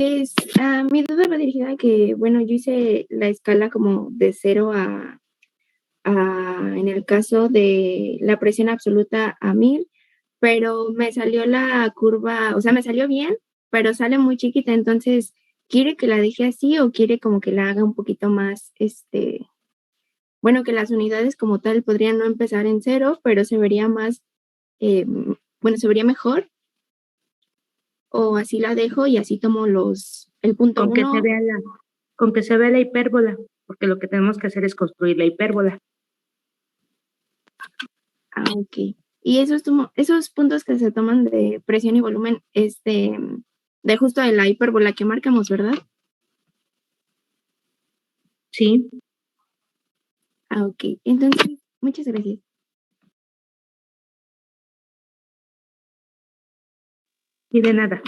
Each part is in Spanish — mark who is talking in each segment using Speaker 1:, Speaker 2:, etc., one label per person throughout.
Speaker 1: Mi duda va dirigida a que, bueno, yo hice la escala como de 0 en el caso de la presión absoluta a 1000, pero me salió la curva, o sea, me salió bien, pero sale muy chiquita, entonces, ¿quiere que la deje así o quiere como que la haga un poquito más, bueno, que las unidades como tal podrían no empezar en 0, pero se vería más, bueno, se vería mejor, o así la dejo y así tomo el punto
Speaker 2: Con que se
Speaker 1: 1?
Speaker 2: vea con que se vea la hipérbola, porque lo que tenemos que hacer es construir la hipérbola.
Speaker 1: Ok. Y esos puntos que se toman de presión y volumen, de justo de la hipérbola que marcamos, ¿verdad?
Speaker 2: Sí,
Speaker 1: Ok. Entonces, muchas gracias.
Speaker 2: y de nada.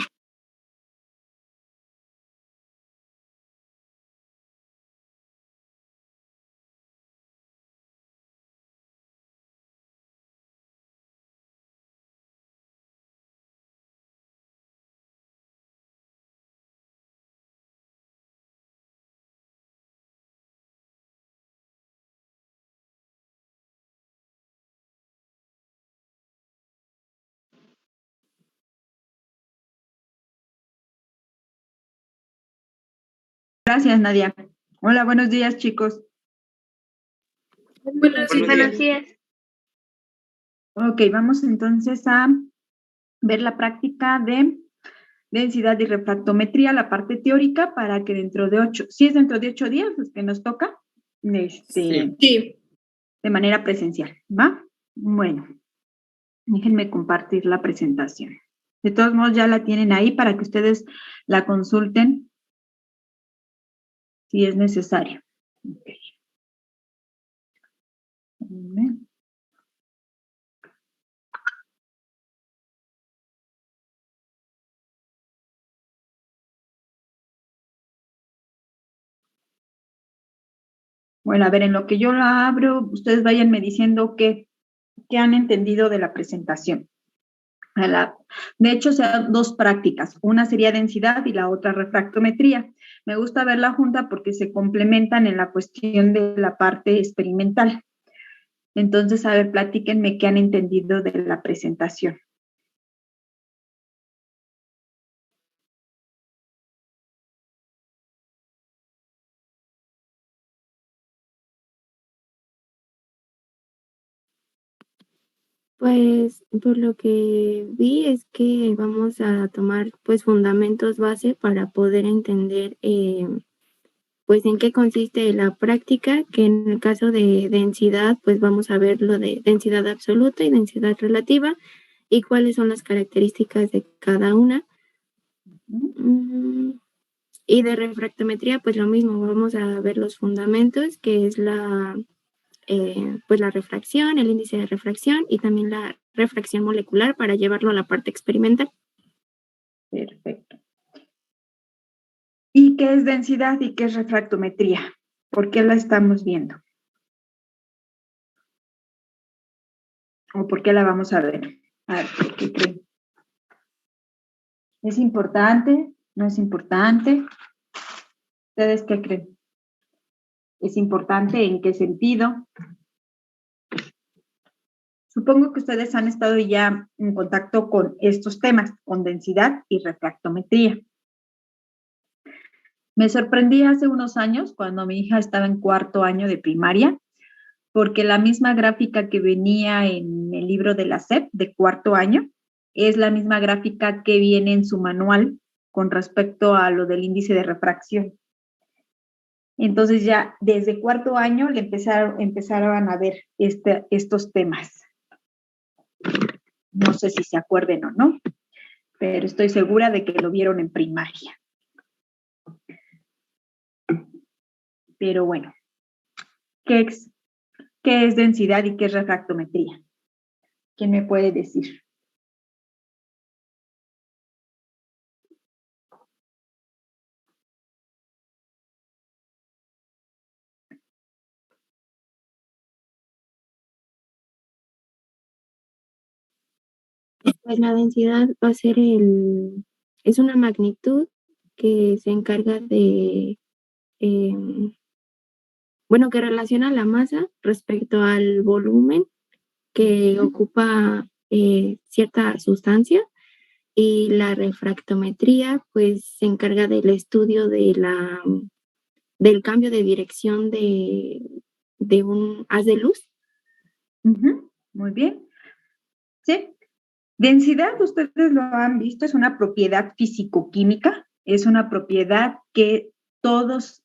Speaker 3: Gracias, Nadia. Hola, buenos días, chicos.
Speaker 1: Buenos días.
Speaker 3: Ok, vamos entonces a ver la práctica de densidad y refractometría, la parte teórica, para que si es dentro de 8 días, pues que nos toca,
Speaker 1: Sí.
Speaker 3: de manera presencial, ¿va? Bueno, déjenme compartir la presentación. De todos modos, ya la tienen ahí para que ustedes la consulten si es necesario. Okay. Bueno, a ver, en lo que yo la abro, ustedes váyanme diciendo qué han entendido de la presentación. De hecho, sean dos prácticas. Una sería densidad y la otra refractometría. Me gusta verla junta porque se complementan en la cuestión de la parte experimental. Entonces, a ver, platíquenme qué han entendido de la presentación.
Speaker 1: Pues por lo que vi es que vamos a tomar pues fundamentos base para poder entender pues en qué consiste la práctica, que en el caso de densidad pues vamos a ver lo de densidad absoluta y densidad relativa y cuáles son las características de cada una. Y de refractometría pues lo mismo, vamos a ver los fundamentos, que es pues la refracción, el índice de refracción y también la refracción molecular para llevarlo a la parte experimental.
Speaker 3: Perfecto. ¿Y qué es densidad y qué es refractometría? ¿Por qué la estamos viendo? ¿O por qué la vamos a ver? A ver, ¿qué creen? ¿Es importante? ¿No es importante? ¿Ustedes qué creen? ¿Es importante? ¿En qué sentido? Supongo que ustedes han estado ya en contacto con estos temas, con densidad y refractometría. Me sorprendí hace unos años cuando mi hija estaba en 4º año de primaria, porque la misma gráfica que venía en el libro de la SEP de 4º año es la misma gráfica que viene en su manual con respecto a lo del índice de refracción. Entonces ya desde 4º año le empezaron a ver estos temas. No sé si se acuerden o no, pero estoy segura de que lo vieron en primaria. Pero bueno, ¿qué es densidad y qué es refractometría? ¿Quién me puede decir?
Speaker 1: Pues la densidad va a ser es una magnitud que se encarga de, que relaciona la masa respecto al volumen que ocupa cierta sustancia, y la refractometría pues se encarga del estudio del cambio de dirección de un haz de luz.
Speaker 3: Muy bien. Sí. Densidad, ustedes lo han visto, es una propiedad físico-química, es una propiedad que todos,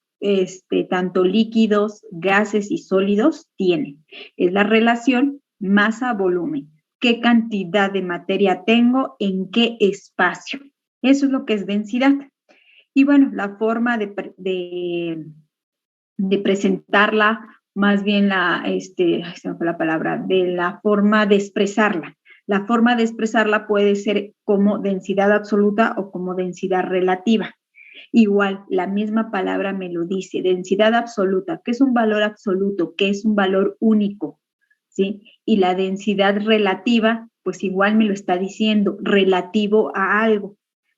Speaker 3: tanto líquidos, gases y sólidos tienen. Es la relación masa-volumen. ¿Qué cantidad de materia tengo? ¿En qué espacio? Eso es lo que es densidad. Y bueno, la forma de presentarla, más bien se me fue la palabra, de la forma de expresarla. La forma de expresarla puede ser como densidad absoluta o como densidad relativa. Igual, la misma palabra me lo dice, densidad absoluta, que es un valor absoluto, que es un valor único, ¿sí? Y la densidad relativa, pues igual me lo está diciendo, relativo a algo.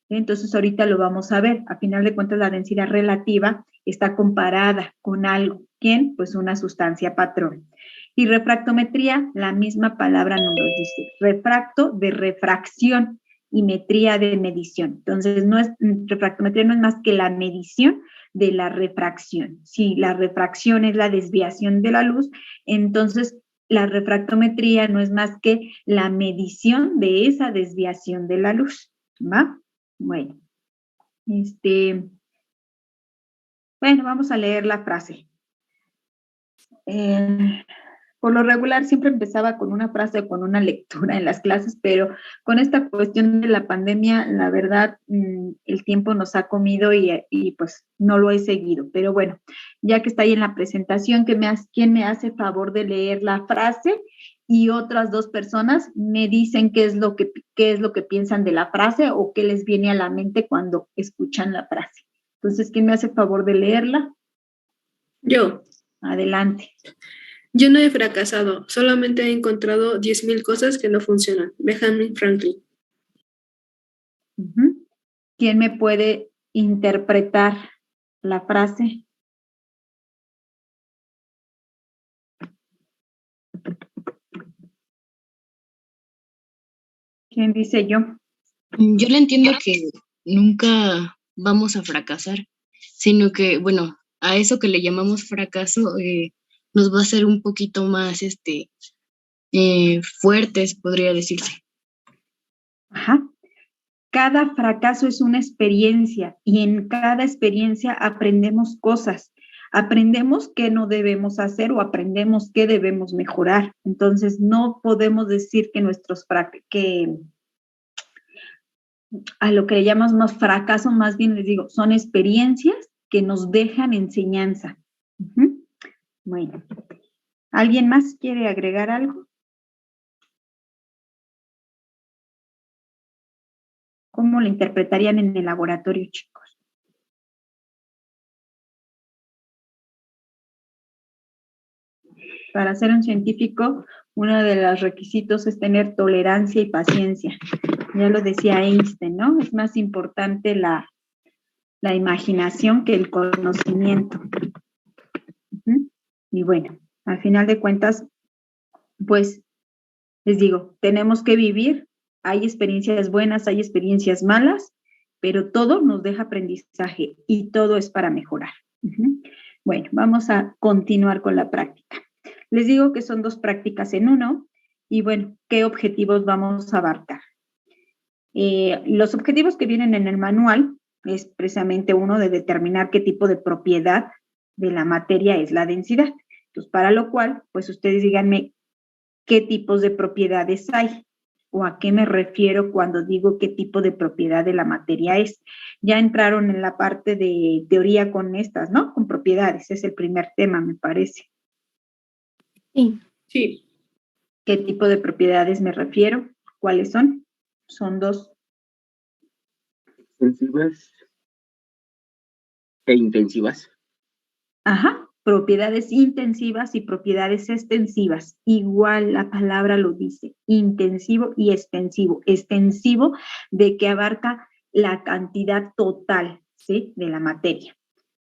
Speaker 3: Entonces, ahorita lo vamos a ver. A final de cuentas, la densidad relativa está comparada con algo. ¿Quién? Pues una sustancia patrón. Y refractometría, la misma palabra nos lo dice. Refracto de refracción y metría de medición. Entonces, refractometría no es más que la medición de la refracción. Si la refracción es la desviación de la luz, entonces la refractometría no es más que la medición de esa desviación de la luz. ¿Va? Bueno, vamos a leer la frase. Por lo regular siempre empezaba con una frase o con una lectura en las clases, pero con esta cuestión de la pandemia, la verdad, el tiempo nos ha comido y pues no lo he seguido. Pero bueno, ya que está ahí en la presentación, ¿quién me hace favor de leer la frase? Y otras dos personas me dicen qué es lo que piensan de la frase o qué les viene a la mente cuando escuchan la frase. Entonces, ¿quién me hace favor de leerla?
Speaker 4: Yo.
Speaker 3: Adelante.
Speaker 4: Yo no he fracasado, solamente he encontrado 10,000 cosas que no funcionan. Benjamin Franklin.
Speaker 3: ¿Quién me puede interpretar la frase? ¿Quién dice yo?
Speaker 5: Yo le entiendo que nunca vamos a fracasar, sino que, bueno, a eso que le llamamos fracaso nos va a hacer un poquito más fuertes, podría decirse.
Speaker 3: Ajá. Cada fracaso es una experiencia y en cada experiencia aprendemos cosas. Aprendemos qué no debemos hacer o aprendemos qué debemos mejorar. Entonces, no podemos decir que a lo que le llamamos fracaso, más bien les digo, son experiencias que nos dejan enseñanza. Bueno, ¿alguien más quiere agregar algo? ¿Cómo lo interpretarían en el laboratorio, chicos? Para ser un científico, uno de los requisitos es tener tolerancia y paciencia. Ya lo decía Einstein, ¿no? Es más importante la imaginación que el conocimiento. Y bueno, al final de cuentas, pues, les digo, tenemos que vivir. Hay experiencias buenas, hay experiencias malas, pero todo nos deja aprendizaje y todo es para mejorar. Bueno, vamos a continuar con la práctica. Les digo que son 2 prácticas en uno y bueno, ¿qué objetivos vamos a abarcar? Los objetivos que vienen en el manual es precisamente uno de determinar qué tipo de propiedad de la materia es la densidad. Entonces, para lo cual, pues ustedes díganme qué tipos de propiedades hay o a qué me refiero cuando digo qué tipo de propiedad de la materia es. Ya entraron en la parte de teoría con estas, ¿no? Con propiedades, es el primer tema, me parece.
Speaker 1: Sí.
Speaker 4: Sí.
Speaker 3: ¿Qué tipo de propiedades me refiero? ¿Cuáles son? Son 2.
Speaker 6: Extensivas e intensivas.
Speaker 3: Ajá, propiedades intensivas y propiedades extensivas. Igual la palabra lo dice, intensivo y extensivo. Extensivo de que abarca la cantidad total, ¿sí? De la materia.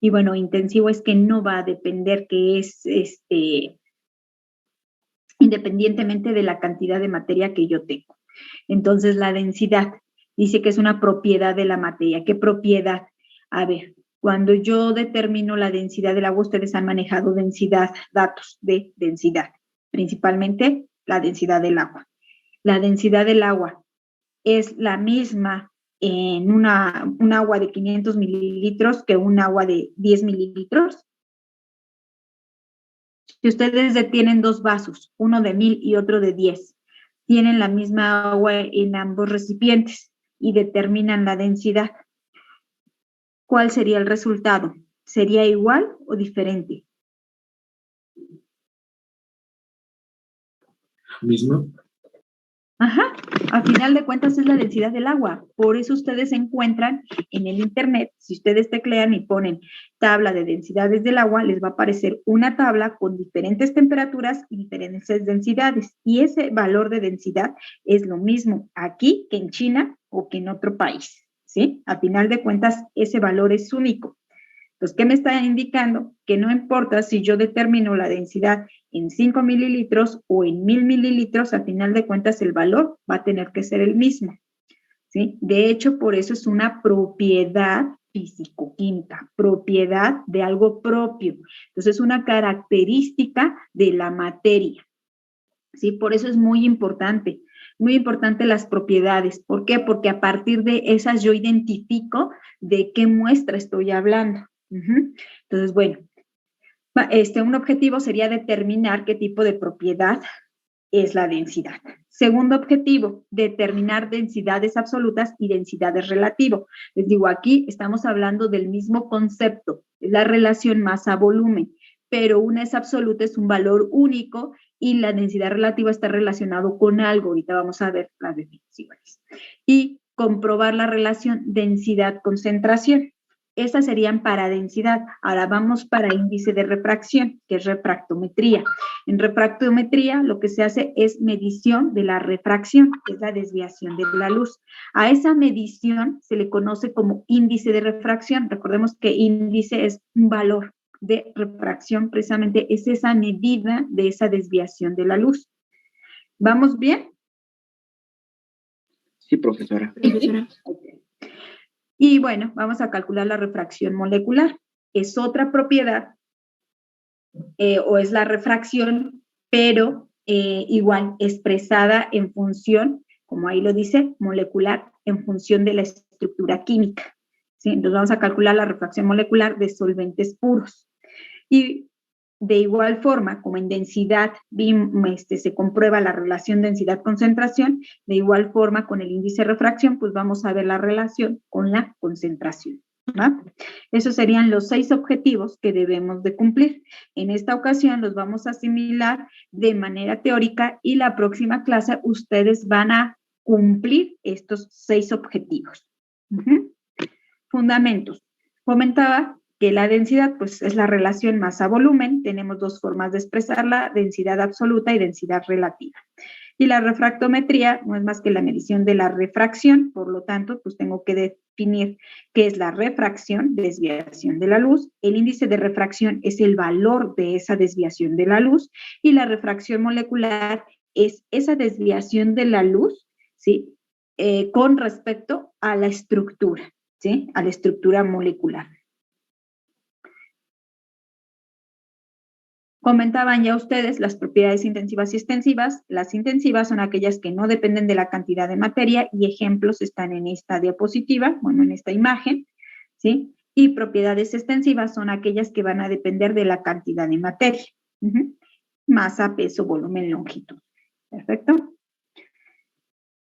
Speaker 3: Y bueno, intensivo es que no va a depender, que es independientemente de la cantidad de materia que yo tengo. Entonces, la densidad dice que es una propiedad de la materia. ¿Qué propiedad? A ver, cuando yo determino la densidad del agua, ustedes han manejado densidad, datos de densidad, principalmente la densidad del agua. La densidad del agua es la misma en un agua de 500 mililitros que un agua de 10 mililitros. Si ustedes tienen dos vasos, uno de 1000 y otro de 10, tienen la misma agua en ambos recipientes y determinan la densidad, ¿cuál sería el resultado? ¿Sería igual o diferente?
Speaker 7: ¿Mismo?
Speaker 3: Ajá, al final de cuentas es la densidad del agua. Por eso ustedes encuentran en el internet, si ustedes teclean y ponen tabla de densidades del agua, les va a aparecer una tabla con diferentes temperaturas y diferentes densidades. Y ese valor de densidad es lo mismo aquí que en China o que en otro país, ¿sí? Al final de cuentas, ese valor es único. Entonces, ¿qué me está indicando? Que no importa si yo determino la densidad en 5 mililitros o en 1000 mililitros, a final de cuentas el valor va a tener que ser el mismo, ¿sí? De hecho, por eso es una propiedad físico-química, propiedad de algo propio. Entonces, es una característica de la materia, ¿sí? Por eso es muy importante las propiedades. ¿Por qué? Porque a partir de esas yo identifico de qué muestra estoy hablando. Entonces, bueno, un objetivo sería determinar qué tipo de propiedad es la densidad. Segundo objetivo, determinar densidades absolutas y densidades relativas. Les digo, aquí estamos hablando del mismo concepto, es la relación masa-volumen, pero una es absoluta, es un valor único, y la densidad relativa está relacionado con algo. Ahorita vamos a ver las definiciones. Y comprobar la relación densidad-concentración. Estas serían para densidad. Ahora vamos para índice de refracción, que es refractometría. En refractometría lo que se hace es medición de la refracción, que es la desviación de la luz. A esa medición se le conoce como índice de refracción. Recordemos que índice es un valor de refracción, precisamente es esa medida de esa desviación de la luz. ¿Vamos bien?
Speaker 6: Sí, profesora.
Speaker 1: Profesora.
Speaker 3: Okay. Y bueno, vamos a calcular la refracción molecular. Es otra propiedad, o es la refracción, pero igual expresada en función, como ahí lo dice, molecular, en función de la estructura química, ¿sí? Entonces vamos a calcular la refracción molecular de solventes puros. Y de igual forma, como en densidad se comprueba la relación densidad-concentración, de igual forma con el índice de refracción, pues vamos a ver la relación con la concentración, ¿va? Esos serían los 6 objetivos que debemos de cumplir. En esta ocasión los vamos a asimilar de manera teórica y la próxima clase ustedes van a cumplir estos 6 objetivos. Fundamentos. Comentaba que la densidad, pues, es la relación masa-volumen. Tenemos dos formas de expresarla, densidad absoluta y densidad relativa. Y la refractometría no es más que la medición de la refracción, por lo tanto, pues tengo que definir qué es la refracción, desviación de la luz. El índice de refracción es el valor de esa desviación de la luz, y la refracción molecular es esa desviación de la luz, ¿sí? Con respecto a la estructura, ¿sí? A la estructura molecular. Comentaban ya ustedes las propiedades intensivas y extensivas. Las intensivas son aquellas que no dependen de la cantidad de materia, y ejemplos están en esta diapositiva, bueno, en esta imagen, ¿sí? Y propiedades extensivas son aquellas que van a depender de la cantidad de materia. Masa, peso, volumen, longitud. Perfecto.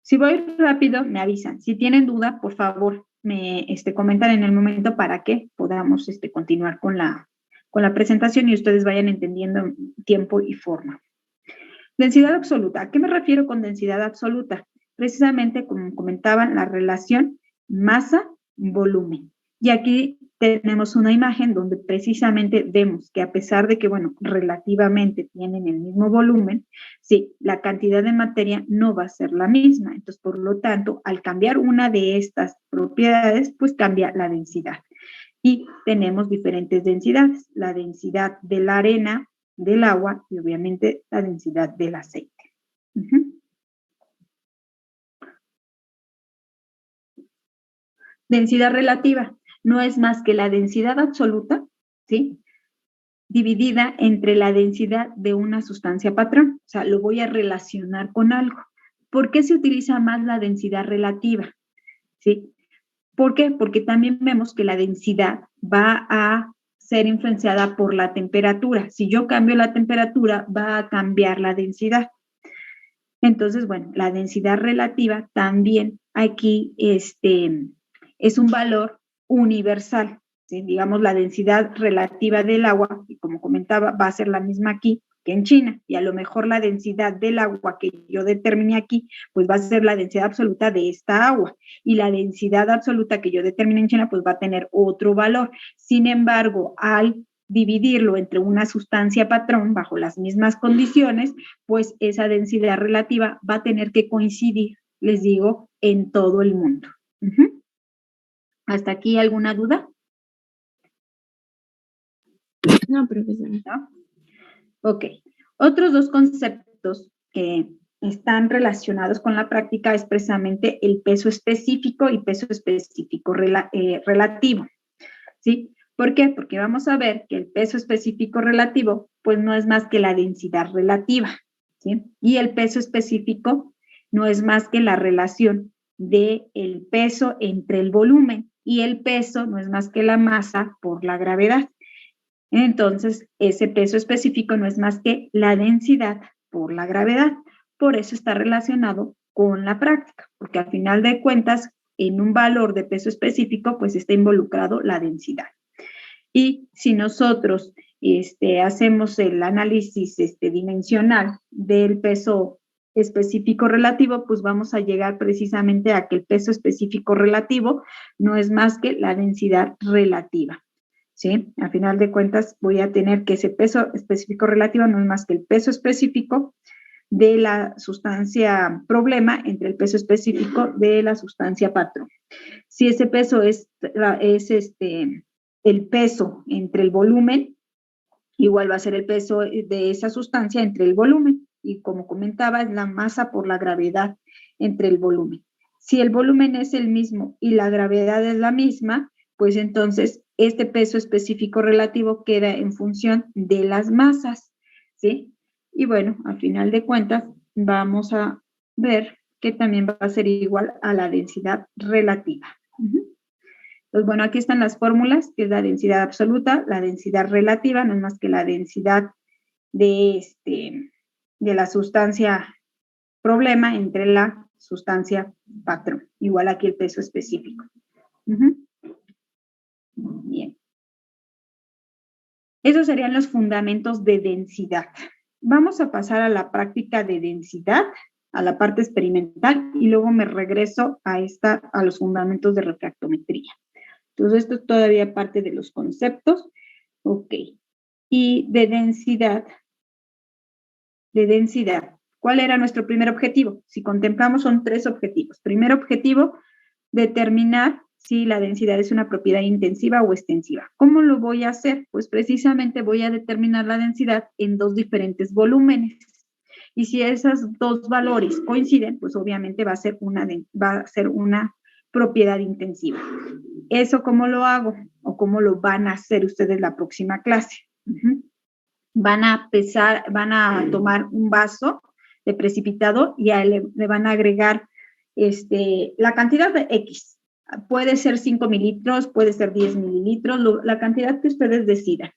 Speaker 3: Si voy rápido, me avisan. Si tienen duda, por favor, me comentan en el momento para que podamos continuar con la presentación y ustedes vayan entendiendo tiempo y forma. Densidad absoluta. ¿A qué me refiero con densidad absoluta? Precisamente, como comentaban, la relación masa-volumen. Y aquí tenemos una imagen donde precisamente vemos que a pesar de que, bueno, relativamente tienen el mismo volumen, sí, la cantidad de materia no va a ser la misma. Entonces, por lo tanto, al cambiar una de estas propiedades, pues cambia la densidad. y tenemos diferentes densidades, la densidad de la arena, del agua y obviamente la densidad del aceite. Densidad relativa no es más que la densidad absoluta, ¿sí?, dividida entre la densidad de una sustancia patrón. O sea, lo voy a relacionar con algo. ¿Por qué se utiliza más la densidad relativa? ¿Sí? ¿Por qué? Porque también vemos que la densidad va a ser influenciada por la temperatura. Si yo cambio la temperatura, va a cambiar la densidad. Entonces, bueno, la densidad relativa también aquí es un valor universal. ¿Sí? Digamos, la densidad relativa del agua, y como comentaba, va a ser la misma aquí que en China, y a lo mejor la densidad del agua que yo determine aquí, pues va a ser la densidad absoluta de esta agua, y la densidad absoluta que yo determine en China, pues va a tener otro valor. Sin embargo, al dividirlo entre una sustancia patrón bajo las mismas condiciones, pues esa densidad relativa va a tener que coincidir, les digo, en todo el mundo. ¿Hasta aquí alguna duda?
Speaker 1: No, profesora.
Speaker 3: ¿No? Ok. Otros dos conceptos que están relacionados con la práctica es precisamente el peso específico y peso específico relativo. ¿Sí? ¿Por qué? Porque vamos a ver que el peso específico relativo, pues no es más que la densidad relativa, ¿sí? Y el peso específico no es más que la relación del peso entre el volumen, y el peso no es más que la masa por la gravedad. Entonces, ese peso específico no es más que la densidad por la gravedad. Por eso está relacionado con la práctica, porque al final de cuentas, en un valor de peso específico, pues está involucrado la densidad. Y si nosotros hacemos el análisis dimensional del peso específico relativo, pues vamos a llegar precisamente a que el peso específico relativo no es más que la densidad relativa. ¿Sí? A final de cuentas voy a tener que ese peso específico relativo no es más que el peso específico de la sustancia problema entre el peso específico de la sustancia patrón. Si ese peso es el peso entre el volumen, igual va a ser el peso de esa sustancia entre el volumen, y como comentaba, es la masa por la gravedad entre el volumen. Si el volumen es el mismo y la gravedad es la misma, pues entonces este peso específico relativo queda en función de las masas, ¿sí? Y bueno, al final de cuentas vamos a ver que también va a ser igual a la densidad relativa. Pues bueno, aquí están las fórmulas, que es la densidad absoluta, la densidad relativa, no es más que la densidad de la sustancia problema entre la sustancia patrón. Igual aquí el peso específico. Bien. Esos serían los fundamentos de densidad. Vamos a pasar a la práctica de densidad, a la parte experimental, y luego me regreso a los fundamentos de refractometría. Entonces, esto es todavía parte de los conceptos. Ok. Y de densidad, ¿cuál era nuestro primer objetivo? Si contemplamos, son 3 objetivos. Primer objetivo, determinar si la densidad es una propiedad intensiva o extensiva. ¿Cómo lo voy a hacer? Pues precisamente voy a determinar la densidad en 2 diferentes volúmenes. Y si esos 2 valores coinciden, pues obviamente va a ser una propiedad intensiva. ¿Eso cómo lo hago? ¿O cómo lo van a hacer ustedes la próxima clase? Van a tomar un vaso de precipitado y le van a agregar la cantidad de X. Puede ser 5 mililitros, puede ser 10 mililitros, la cantidad que ustedes decidan,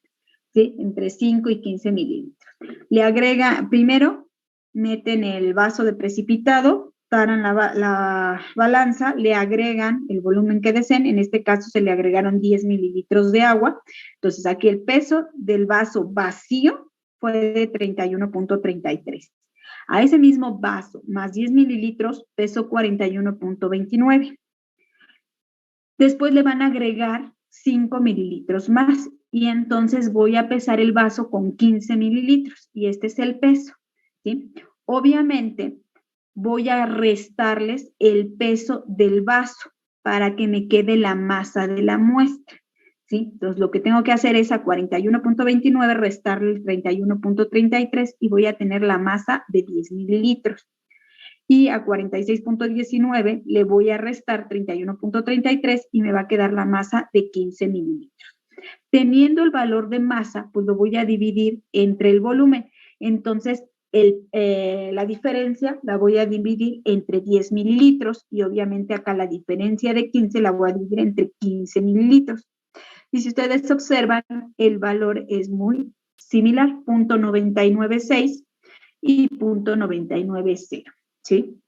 Speaker 3: ¿sí? Entre 5 y 15 mililitros. Le agrega, primero, meten el vaso de precipitado, taran la balanza, le agregan el volumen que deseen, en este caso se le agregaron 10 mililitros de agua, entonces aquí el peso del vaso vacío fue de 31.33. A ese mismo vaso, más 10 mililitros, pesó 41.29. Después le van a agregar 5 mililitros más y entonces voy a pesar el vaso con 15 mililitros y este es el peso, ¿sí? Obviamente voy a restarles el peso del vaso para que me quede la masa de la muestra, ¿sí? Entonces, lo que tengo que hacer es a 41.29 restarle el 31.33 y voy a tener la masa de 10 mililitros. Y a 46.19 le voy a restar 31.33 y me va a quedar la masa de 15 mililitros. Teniendo el valor de masa, pues lo voy a dividir entre el volumen. Entonces, la diferencia la voy a dividir entre 10 mililitros y obviamente acá la diferencia de 15 la voy a dividir entre 15 mililitros. Y si ustedes observan, el valor es muy similar, 0.996 y 0.990, ¿sí?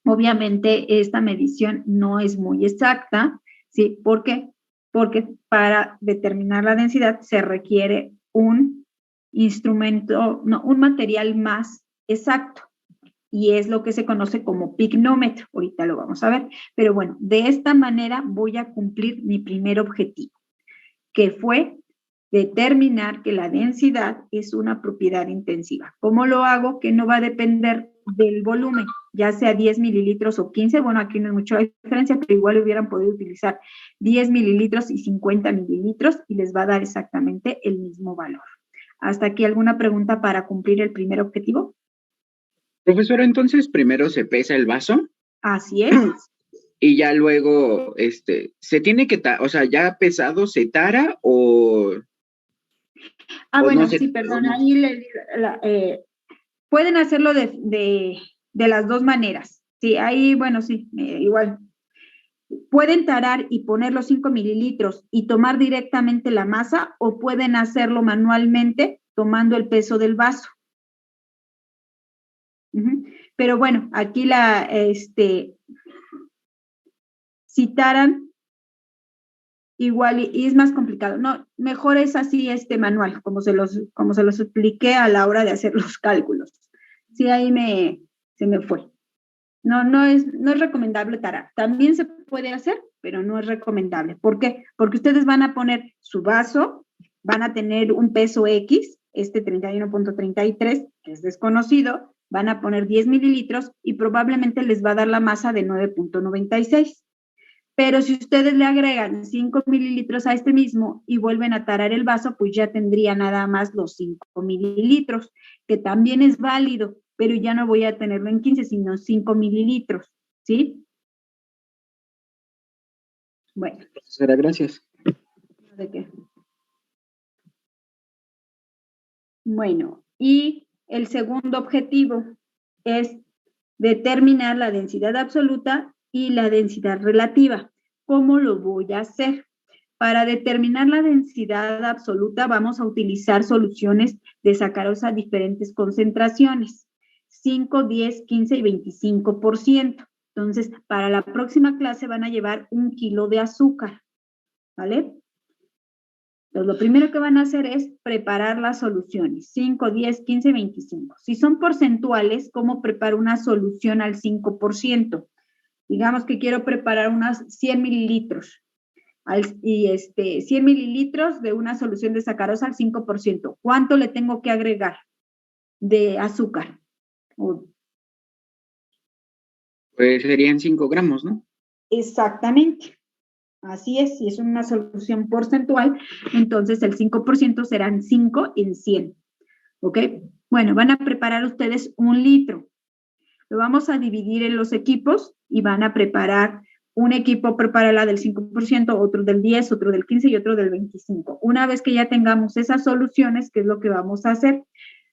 Speaker 3: Obviamente esta medición no es muy exacta, ¿sí? ¿Por qué? Porque para determinar la densidad se requiere un instrumento, no, un material más exacto, y es lo que se conoce como pignómetro. Ahorita lo vamos a ver, pero bueno, de esta manera voy a cumplir mi primer objetivo, que fue determinar que la densidad es una propiedad intensiva. ¿Cómo lo hago? Que no va a depender del volumen, ya sea 10 mililitros o 15, bueno, aquí no hay mucha diferencia, pero igual hubieran podido utilizar 10 mililitros y 50 mililitros y les va a dar exactamente el mismo valor. ¿Hasta aquí alguna pregunta para cumplir el primer objetivo?
Speaker 6: Profesora, entonces primero se pesa el vaso
Speaker 3: Así es.
Speaker 6: y ya luego, se tiene que, o sea, ya pesado, ¿se tara o...?
Speaker 3: Ah,
Speaker 6: o
Speaker 3: bueno,
Speaker 6: no se,
Speaker 3: sí, perdón, ahí pueden hacerlo de las dos maneras. Sí, ahí, bueno, sí, igual. Pueden tarar y poner los 5 mililitros y tomar directamente la masa, o pueden hacerlo manualmente tomando el peso del vaso. Pero bueno, aquí si taran, igual y es más complicado. No, mejor es así manual, como se los expliqué a la hora de hacer los cálculos. Sí, ahí se me fue. No es recomendable tarar. También se puede hacer, pero no es recomendable. ¿Por qué? Porque ustedes van a poner su vaso, van a tener un peso X, 31.33, que es desconocido, van a poner 10 mililitros y probablemente les va a dar la masa de 9.96. Pero si ustedes le agregan 5 mililitros a este mismo y vuelven a tarar el vaso, pues ya tendría nada más los 5 mililitros, que también es válido, pero ya no voy a tenerlo en 15, sino 5 mililitros, ¿sí? Bueno.
Speaker 6: Profesora, gracias.
Speaker 3: ¿De qué? Bueno, y el segundo objetivo es determinar la densidad absoluta y la densidad relativa. ¿Cómo lo voy a hacer? Para determinar la densidad absoluta vamos a utilizar soluciones de sacarosa a diferentes concentraciones, 5, 10, 15 y 25%. Entonces, para la próxima clase van a llevar 1 kilo de azúcar, ¿vale? Entonces, lo primero que van a hacer es preparar las soluciones, 5, 10, 15, 25. Si son porcentuales, ¿cómo preparo una solución al 5%? Digamos que quiero preparar unas 100 mililitros. 100 mililitros de una solución de sacarosa al 5%. ¿Cuánto le tengo que agregar de azúcar?
Speaker 6: Pues serían 5 gramos, ¿no?
Speaker 3: Exactamente. Así es, si es una solución porcentual, entonces el 5% serán 5 en 100. ¿Ok? Bueno, van a preparar ustedes 1 litro. Lo vamos a dividir en los equipos y van a preparar, un equipo prepara la del 5%, otro del 10%, otro del 15% y otro del 25%. Una vez que ya tengamos esas soluciones, ¿qué es lo que vamos a hacer?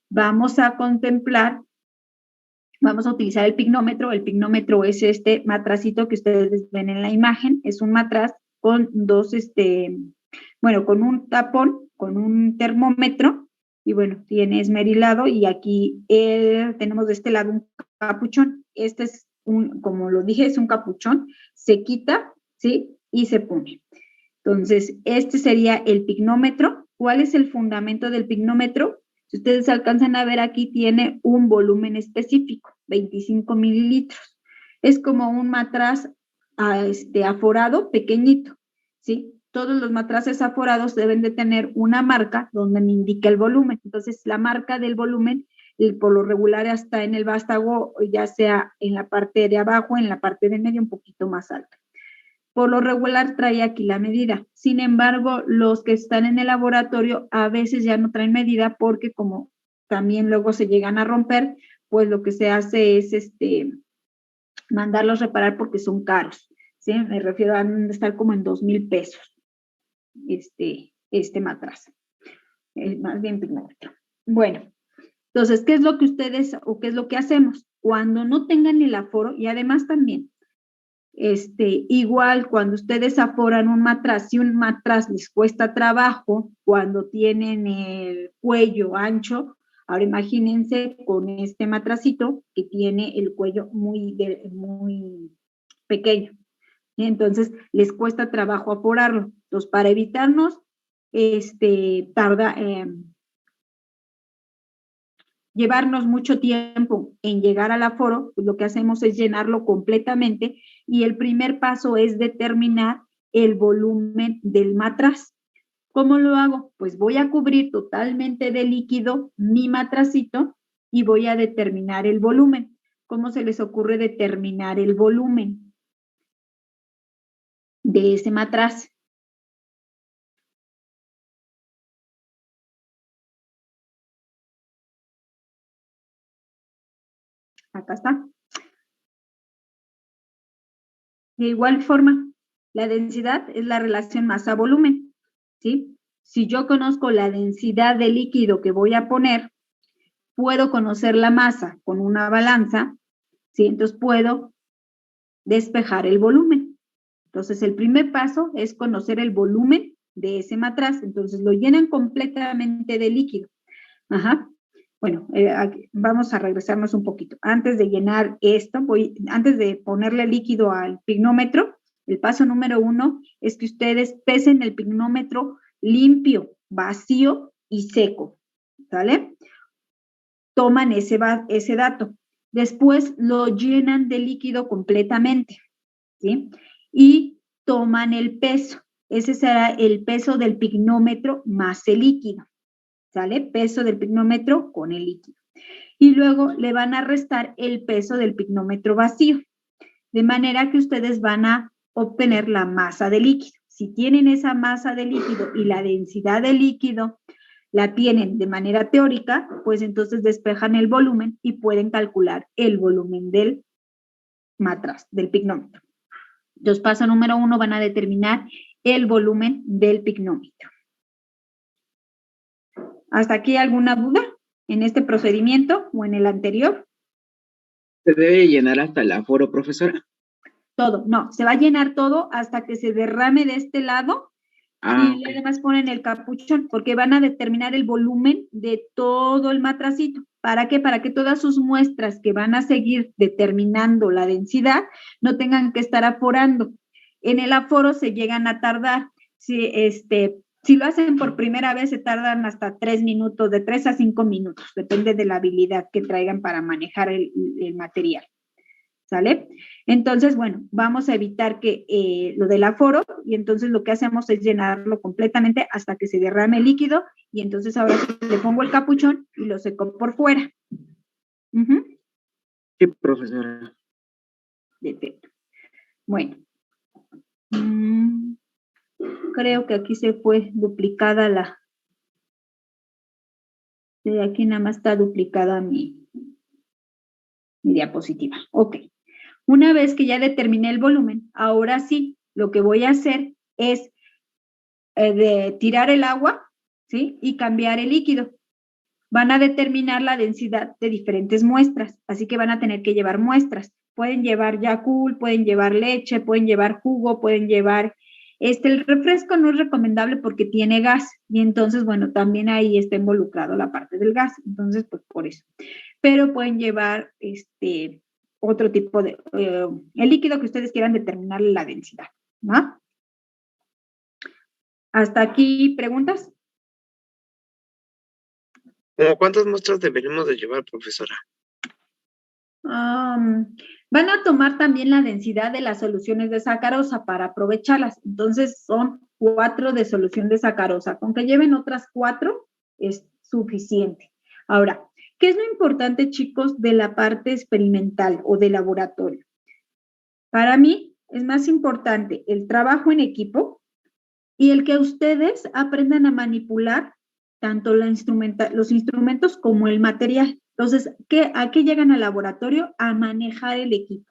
Speaker 3: Vamos a contemplar, vamos a utilizar el pignómetro. El pignómetro es este matracito que ustedes ven en la imagen. Es un matraz con dos, con un tapón, con un termómetro, y bueno, tiene esmerilado, y aquí tenemos de este lado un capuchón. Este es como lo dije, es un capuchón, se quita, ¿sí? Y se pone. Entonces, este sería el pignómetro. ¿Cuál es el fundamento del pignómetro? Si ustedes alcanzan a ver, aquí tiene un volumen específico, 25 mililitros. Es como un matraz aforado pequeñito, ¿sí? Todos los matraces aforados deben de tener una marca donde me indica el volumen. Entonces, la marca del volumen, por lo regular, está en el vástago, ya sea en la parte de abajo, en la parte de medio, un poquito más alta. Por lo regular trae aquí la medida. Sin embargo, los que están en el laboratorio a veces ya no traen medida porque como también luego se llegan a romper, pues lo que se hace es mandarlos reparar porque son caros, ¿sí? Me refiero a estar como en 2,000 pesos este matraz, más bien pigmento. Bueno, entonces, ¿qué es lo que ustedes o qué es lo que hacemos? Cuando no tengan el aforo, y además también, igual cuando ustedes aforan un matraz, si un matraz les cuesta trabajo, cuando tienen el cuello ancho, ahora imagínense con este matracito que tiene el cuello muy pequeño. Entonces, les cuesta trabajo aforarlo. Entonces, para evitarnos llevarnos mucho tiempo en llegar al aforo, pues lo que hacemos es llenarlo completamente y el primer paso es determinar el volumen del matraz. ¿Cómo lo hago? Pues voy a cubrir totalmente de líquido mi matracito y voy a determinar el volumen. ¿Cómo se les ocurre determinar el volumen de ese matraz? Acá está. De igual forma, la densidad es la relación masa-volumen, ¿sí? Si yo conozco la densidad de líquido que voy a poner, puedo conocer la masa con una balanza, ¿sí? Entonces puedo despejar el volumen. Entonces, el primer paso es conocer el volumen de ese matraz. Entonces, lo llenan completamente de líquido. Ajá. Bueno, vamos a regresarnos un poquito. Antes de llenar esto, antes de ponerle líquido al pignómetro, el paso número 1 es que ustedes pesen el pignómetro limpio, vacío y seco, ¿vale? Toman ese dato. Después lo llenan de líquido completamente, ¿sí? Y toman el peso. Ese será el peso del pignómetro más el líquido. ¿Sale? Peso del pignómetro con el líquido. Y luego le van a restar el peso del pignómetro vacío, de manera que ustedes van a obtener la masa de líquido. Si tienen esa masa de líquido y la densidad de líquido la tienen de manera teórica, pues entonces despejan el volumen y pueden calcular el volumen del matraz, del pignómetro. Entonces, paso número 1, van a determinar el volumen del pignómetro. ¿Hasta aquí alguna duda en este procedimiento o en el anterior?
Speaker 6: ¿Se debe llenar hasta el aforo, profesora?
Speaker 3: Todo, no, se va a llenar todo hasta que se derrame de este lado y
Speaker 6: Okay.
Speaker 3: además ponen el capuchón porque van a determinar el volumen de todo el matracito. ¿Para qué? Para que todas sus muestras que van a seguir determinando la densidad no tengan que estar aforando. En el aforo se llegan a tardar. Si lo hacen por primera vez, se tardan hasta 3 minutos, de 3 a 5 minutos, depende de la habilidad que traigan para manejar el material. ¿Sale? Entonces, bueno, vamos a evitar que lo del aforo, y entonces lo que hacemos es llenarlo completamente hasta que se derrame el líquido, y entonces ahora le pongo el capuchón y lo seco por fuera.
Speaker 6: Sí, profesora.
Speaker 3: Perfecto. Bueno. Creo que aquí se fue duplicada de aquí nada más está duplicada mi diapositiva. Ok. Una vez que ya determiné el volumen, ahora sí, lo que voy a hacer es de tirar el agua, ¿sí? Y cambiar el líquido. Van a determinar la densidad de diferentes muestras, así que van a tener que llevar muestras. Pueden llevar Yakult, pueden llevar leche, pueden llevar jugo, pueden llevar... el refresco no es recomendable porque tiene gas y entonces, bueno, también ahí está involucrado la parte del gas, entonces, pues por eso. Pero pueden llevar otro tipo de... el líquido que ustedes quieran determinar la densidad, ¿no? ¿Hasta aquí preguntas?
Speaker 7: ¿Cómo cuántas muestras deberíamos de llevar, profesora?
Speaker 3: Van a tomar también la densidad de las soluciones de sacarosa para aprovecharlas. Entonces, son 4 de solución de sacarosa. Con que lleven otras 4 es suficiente. Ahora, ¿qué es lo importante, chicos, de la parte experimental o de laboratorio? Para mí, es más importante el trabajo en equipo y el que ustedes aprendan a manipular tanto los instrumentos como el material. Entonces, ¿a qué llegan al laboratorio? A manejar el equipo,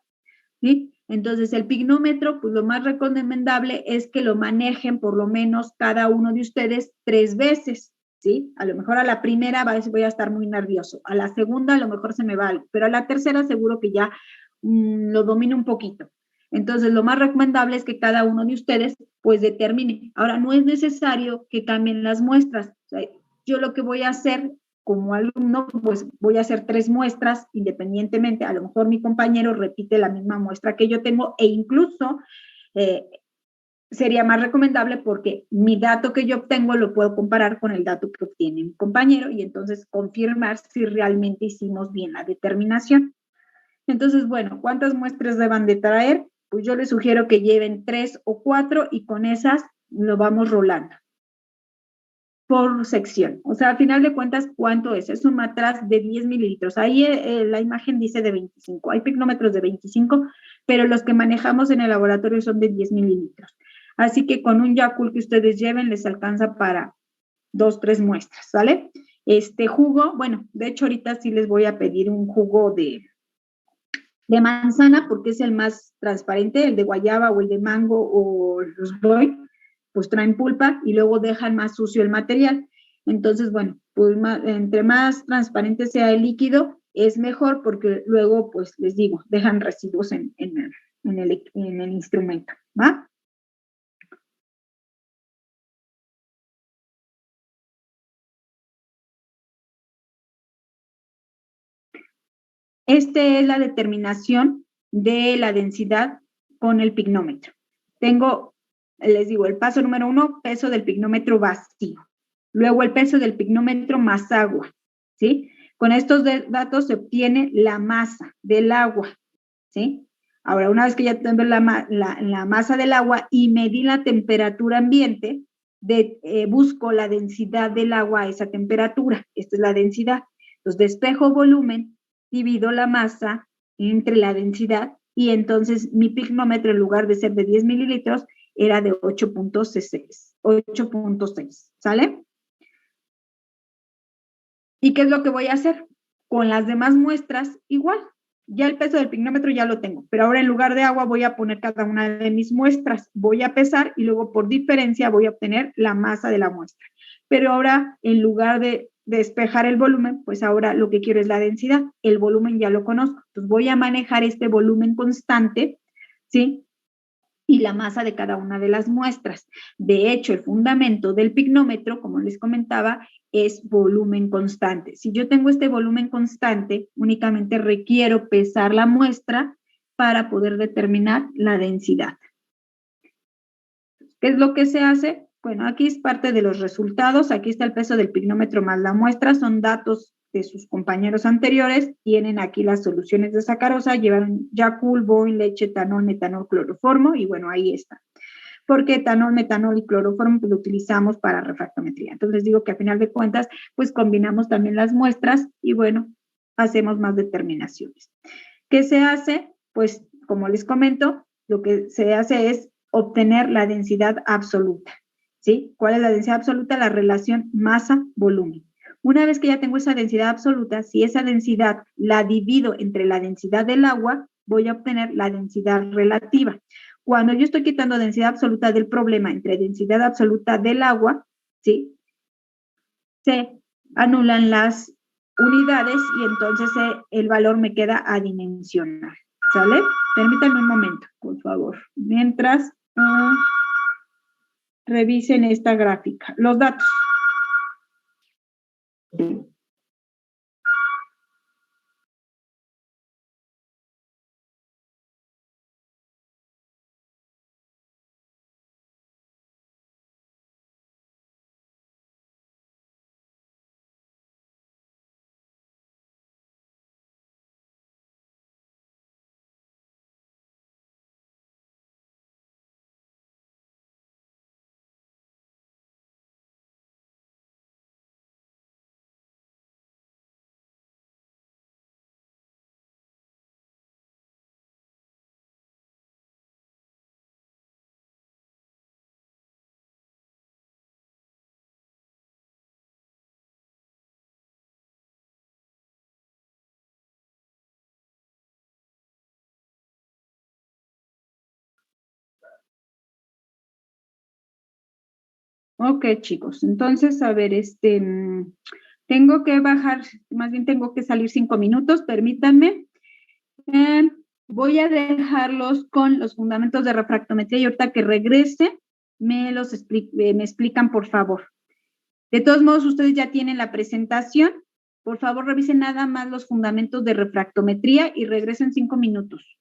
Speaker 3: ¿sí? Entonces, el pignómetro, pues lo más recomendable es que lo manejen por lo menos cada uno de ustedes 3 veces, ¿sí? A lo mejor a la primera voy a estar muy nervioso, a la segunda a lo mejor se me va algo, pero a la tercera seguro que ya lo domino un poquito. Entonces, lo más recomendable es que cada uno de ustedes, pues, determine. Ahora, no es necesario que cambien las muestras. O sea, yo lo que voy a hacer como alumno, pues voy a hacer 3 muestras independientemente. A lo mejor mi compañero repite la misma muestra que yo tengo e incluso sería más recomendable porque mi dato que yo obtengo lo puedo comparar con el dato que obtiene mi compañero y entonces confirmar si realmente hicimos bien la determinación. Entonces, bueno, ¿cuántas muestras deban de traer? Pues yo les sugiero que lleven 3 o 4 y con esas lo vamos rolando por sección. O sea, al final de cuentas, ¿cuánto es? Es un matraz de 10 mililitros. Ahí la imagen dice de 25. Hay pignómetros de 25, pero los que manejamos en el laboratorio son de 10 mililitros. Así que con un Yakult que ustedes lleven les alcanza para 2, 3 muestras, ¿vale? Este jugo, bueno, de hecho ahorita sí les voy a pedir un jugo de manzana porque es el más transparente, el de guayaba o el de mango o los doy, pues traen pulpa y luego dejan más sucio el material. Entonces, bueno, pues entre más transparente sea el líquido, es mejor porque luego, pues les digo, dejan residuos en el instrumento, ¿va? Esta es la determinación de la densidad con el pignómetro. Les digo, el paso número 1, peso del pignómetro vacío. Luego el peso del pignómetro más agua, ¿sí? Con estos datos se obtiene la masa del agua, ¿sí? Ahora, una vez que ya tengo la masa del agua y medí la temperatura ambiente, busco la densidad del agua a esa temperatura. Esta es la densidad. Entonces, despejo volumen, divido la masa entre la densidad y entonces mi pignómetro en lugar de ser de 10 mililitros era de 8.6, ¿sale? ¿Y qué es lo que voy a hacer? Con las demás muestras, igual. Ya el peso del pignómetro ya lo tengo, pero ahora en lugar de agua voy a poner cada una de mis muestras, voy a pesar y luego por diferencia voy a obtener la masa de la muestra. Pero ahora en lugar de despejar el volumen, pues ahora lo que quiero es la densidad. El volumen ya lo conozco, entonces voy a manejar este volumen constante, ¿sí? Y la masa de cada una de las muestras. De hecho, el fundamento del pignómetro, como les comentaba, es volumen constante. Si yo tengo este volumen constante, únicamente requiero pesar la muestra para poder determinar la densidad. ¿Qué es lo que se hace? Bueno, aquí es parte de los resultados. Aquí está el peso del pignómetro más la muestra. Son datos de sus compañeros anteriores. Tienen aquí las soluciones de sacarosa. Llevan Yakult, Boin, leche, etanol, metanol, cloroformo. Y bueno, ahí está. Porque etanol, metanol y cloroformo pues, lo utilizamos para refractometría. Entonces les digo que a final de cuentas, pues combinamos también las muestras y bueno, hacemos más determinaciones. ¿Qué se hace? Pues como les comento, lo que se hace es obtener la densidad absoluta, ¿sí? ¿Cuál es la densidad absoluta? La relación masa-volumen. Una vez que ya tengo esa densidad absoluta, si esa densidad la divido entre la densidad del agua, voy a obtener la densidad relativa. Cuando yo estoy quitando densidad absoluta del problema entre densidad absoluta del agua, ¿sí? Se anulan las unidades y entonces el valor me queda adimensional, ¿sale? Permítanme un momento, por favor. Mientras revisen esta gráfica. Los datos. Ok, chicos. Entonces, a ver, tengo que bajar, más bien tengo que salir 5 minutos, permítanme. Eh, Voy a dejarlos con los fundamentos de refractometría y ahorita que regrese me explican, por favor. De todos modos, ustedes ya tienen la presentación. Por favor, revisen nada más los fundamentos de refractometría y regresen 5 minutos.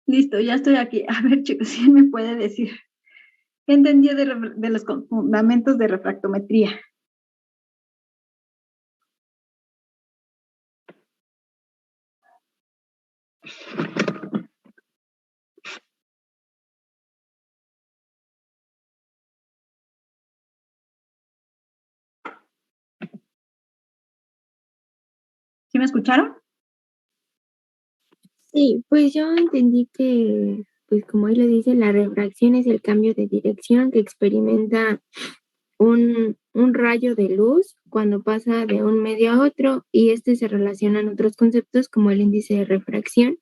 Speaker 3: Listo, ya estoy aquí. A ver, chicos, ¿quién me puede decir qué entendió de los fundamentos de refractometría? ¿Sí me escucharon?
Speaker 1: Sí, pues yo entendí que, pues como ahí lo dice, la refracción es el cambio de dirección que experimenta un rayo de luz cuando pasa de un medio a otro, y se relaciona en otros conceptos como el índice de refracción,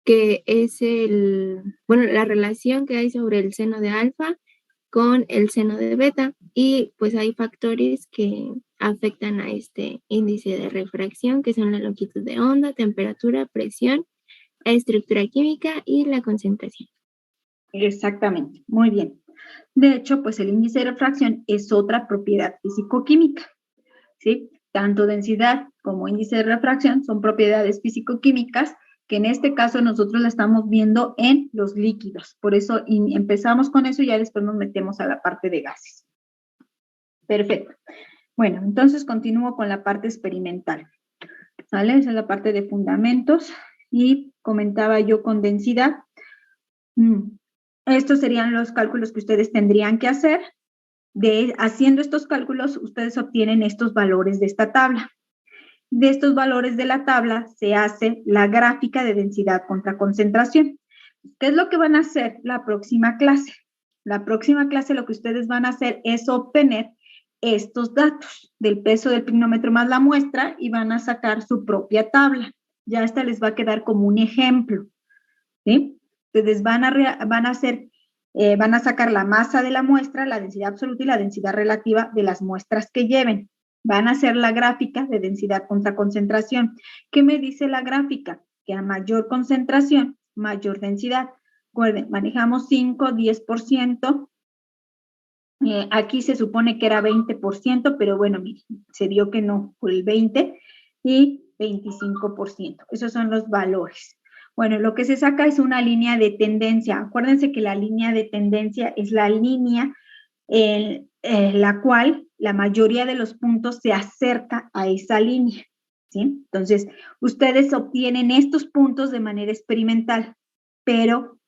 Speaker 1: que es la relación que hay sobre el seno de alfa con el seno de beta, y pues hay factores que afectan a este índice de refracción, que son la longitud de onda, temperatura, presión, estructura química y la concentración.
Speaker 3: Exactamente, muy bien. De hecho, pues el índice de refracción es otra propiedad físico-química, ¿sí? Tanto densidad como índice de refracción son propiedades físico-químicas que en este caso nosotros la estamos viendo en los líquidos. Por eso empezamos con eso y ya después nos metemos a la parte de gases. Perfecto. Bueno, entonces continúo con la parte experimental. ¿Sale? Esa es la parte de fundamentos y comentaba yo con densidad. Estos serían los cálculos que ustedes tendrían que hacer. Haciendo estos cálculos, ustedes obtienen estos valores de esta tabla. De estos valores de la tabla se hace la gráfica de densidad contra concentración. ¿Qué es lo que van a hacer la próxima clase? La próxima clase lo que ustedes van a hacer es obtener estos datos del peso del pignómetro más la muestra y van a sacar su propia tabla. Ya esta les va a quedar como un ejemplo, ¿sí? Ustedes van a sacar la masa de la muestra, la densidad absoluta y la densidad relativa de las muestras que lleven. Van a hacer la gráfica de densidad contra concentración. ¿Qué me dice la gráfica? Que a mayor concentración, mayor densidad. Recuerden, manejamos 5, 10%. Aquí se supone que era 20%, pero bueno, miren, se dio que no, fue el 20% y 25%. Esos son los valores. Bueno, lo que se saca es una línea de tendencia. Acuérdense que la línea de tendencia es la línea en la cual la mayoría de los puntos se acerca a esa línea, ¿sí? Entonces, ustedes obtienen estos puntos de manera experimental, pero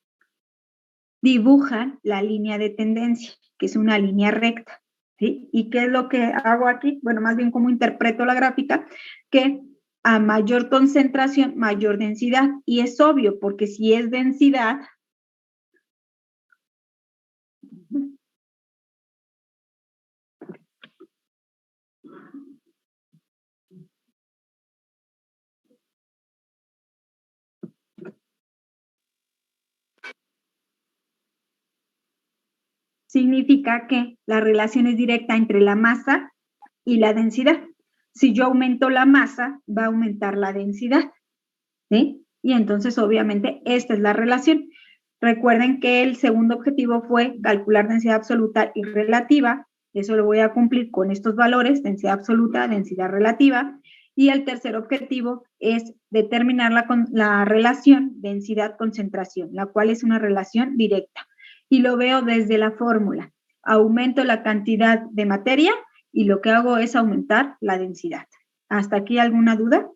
Speaker 3: dibujan la línea de tendencia, que es una línea recta, ¿sí? ¿Y qué es lo que hago aquí? Bueno, más bien cómo interpreto la gráfica, que a mayor concentración, mayor densidad, y es obvio, porque si es densidad, significa que la relación es directa entre la masa y la densidad. Si yo aumento la masa, va a aumentar la densidad, ¿sí? Y entonces, obviamente, esta es la relación. Recuerden que el segundo objetivo fue calcular densidad absoluta y relativa. Eso lo voy a cumplir con estos valores, densidad absoluta, densidad relativa. Y el tercer objetivo es determinar la relación densidad-concentración, la cual es una relación directa. Y lo veo desde la fórmula. Aumento la cantidad de materia y lo que hago es aumentar la densidad. ¿Hasta aquí alguna duda?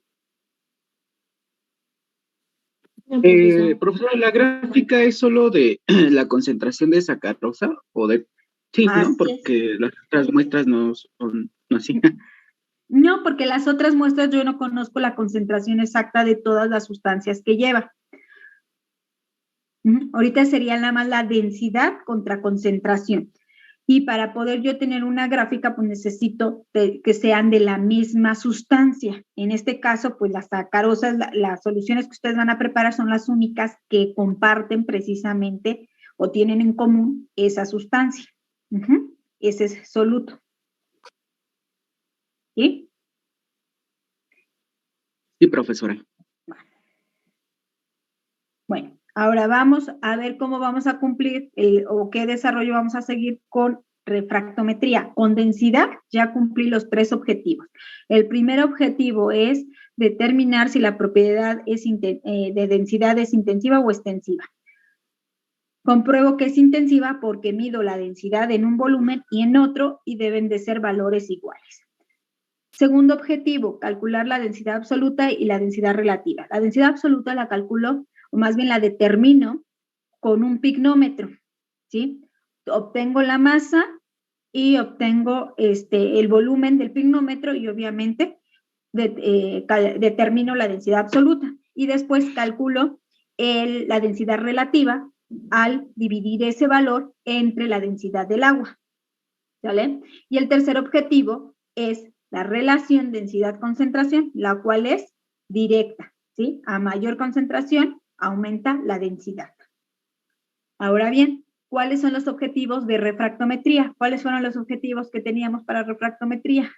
Speaker 6: Profesora, ¿la gráfica es solo de la concentración de sacarosa o de...? Sí, ¿no? Porque las otras muestras no son así.
Speaker 3: No, porque las otras muestras yo no conozco la concentración exacta de todas las sustancias que lleva. Ahorita sería nada más la densidad contra concentración. Y para poder yo tener una gráfica, pues necesito que sean de la misma sustancia. En este caso, pues las sacarosas, las soluciones que ustedes van a preparar son las únicas que comparten precisamente o tienen en común esa sustancia. Ese es soluto. ¿Sí?
Speaker 6: Sí, profesora.
Speaker 3: Bueno, ahora vamos a ver cómo vamos a cumplir o qué desarrollo vamos a seguir con refractometría. Con densidad ya cumplí los 3 objetivos. El primer objetivo es determinar si la propiedad de densidad es intensiva o extensiva. Compruebo que es intensiva porque mido la densidad en un volumen y en otro y deben de ser valores iguales. Segundo objetivo, calcular la densidad absoluta y la densidad relativa. La densidad absoluta la calculo, o más bien la determino con un pignómetro, ¿sí? Obtengo la masa y obtengo el volumen del pignómetro y obviamente determino la densidad absoluta. Y después calculo la densidad relativa al dividir ese valor entre la densidad del agua. ¿sale? Y el tercer objetivo es la relación densidad-concentración, la cual es directa, ¿sí? A mayor concentración, aumenta la densidad. Ahora bien, ¿cuáles son los objetivos de refractometría? ¿Cuáles fueron los objetivos que teníamos para refractometría?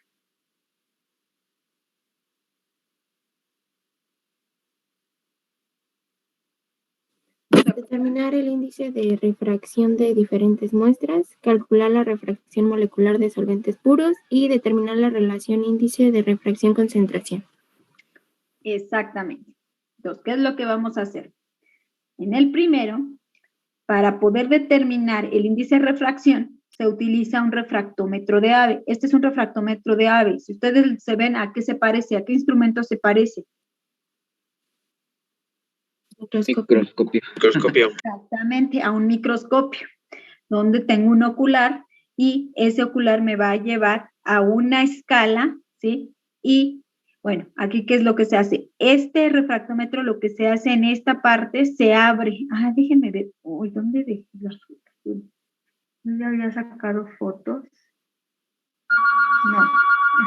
Speaker 1: Determinar el índice de refracción de diferentes muestras, calcular la refracción molecular de solventes puros y determinar la relación índice de refracción-concentración.
Speaker 3: Exactamente. Entonces, ¿qué es lo que vamos a hacer? En el primero, para poder determinar el índice de refracción, se utiliza un refractómetro de Abbe. Este es un refractómetro de Abbe. Si ustedes se ven a qué se parece, a qué instrumento se parece.
Speaker 6: Microscopio.
Speaker 3: Exactamente, a un microscopio, donde tengo un ocular y ese ocular me va a llevar a una escala, ¿sí? Y, bueno, aquí, ¿qué es lo que se hace? Este refractómetro, lo que se hace en esta parte, se abre. Ah, déjenme ver. Uy, ¿dónde dejé las fotos? ¿No ya había sacado fotos? No,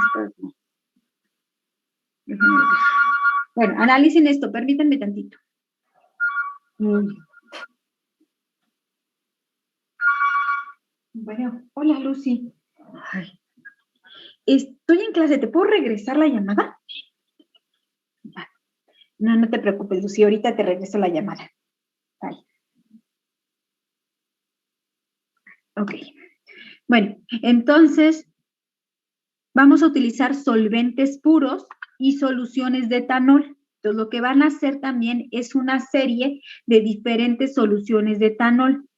Speaker 3: estas no. Déjenme ver. Bueno, analicen esto, permítanme tantito. Bueno, hola Lucy. Ay. Estoy en clase, ¿te puedo regresar la llamada? No, no te preocupes, Lucy, ahorita te regreso la llamada. Bye. Ok. Bueno, entonces vamos a utilizar solventes puros y soluciones de etanol. Entonces, lo que van a hacer también es una serie de diferentes soluciones de etanol.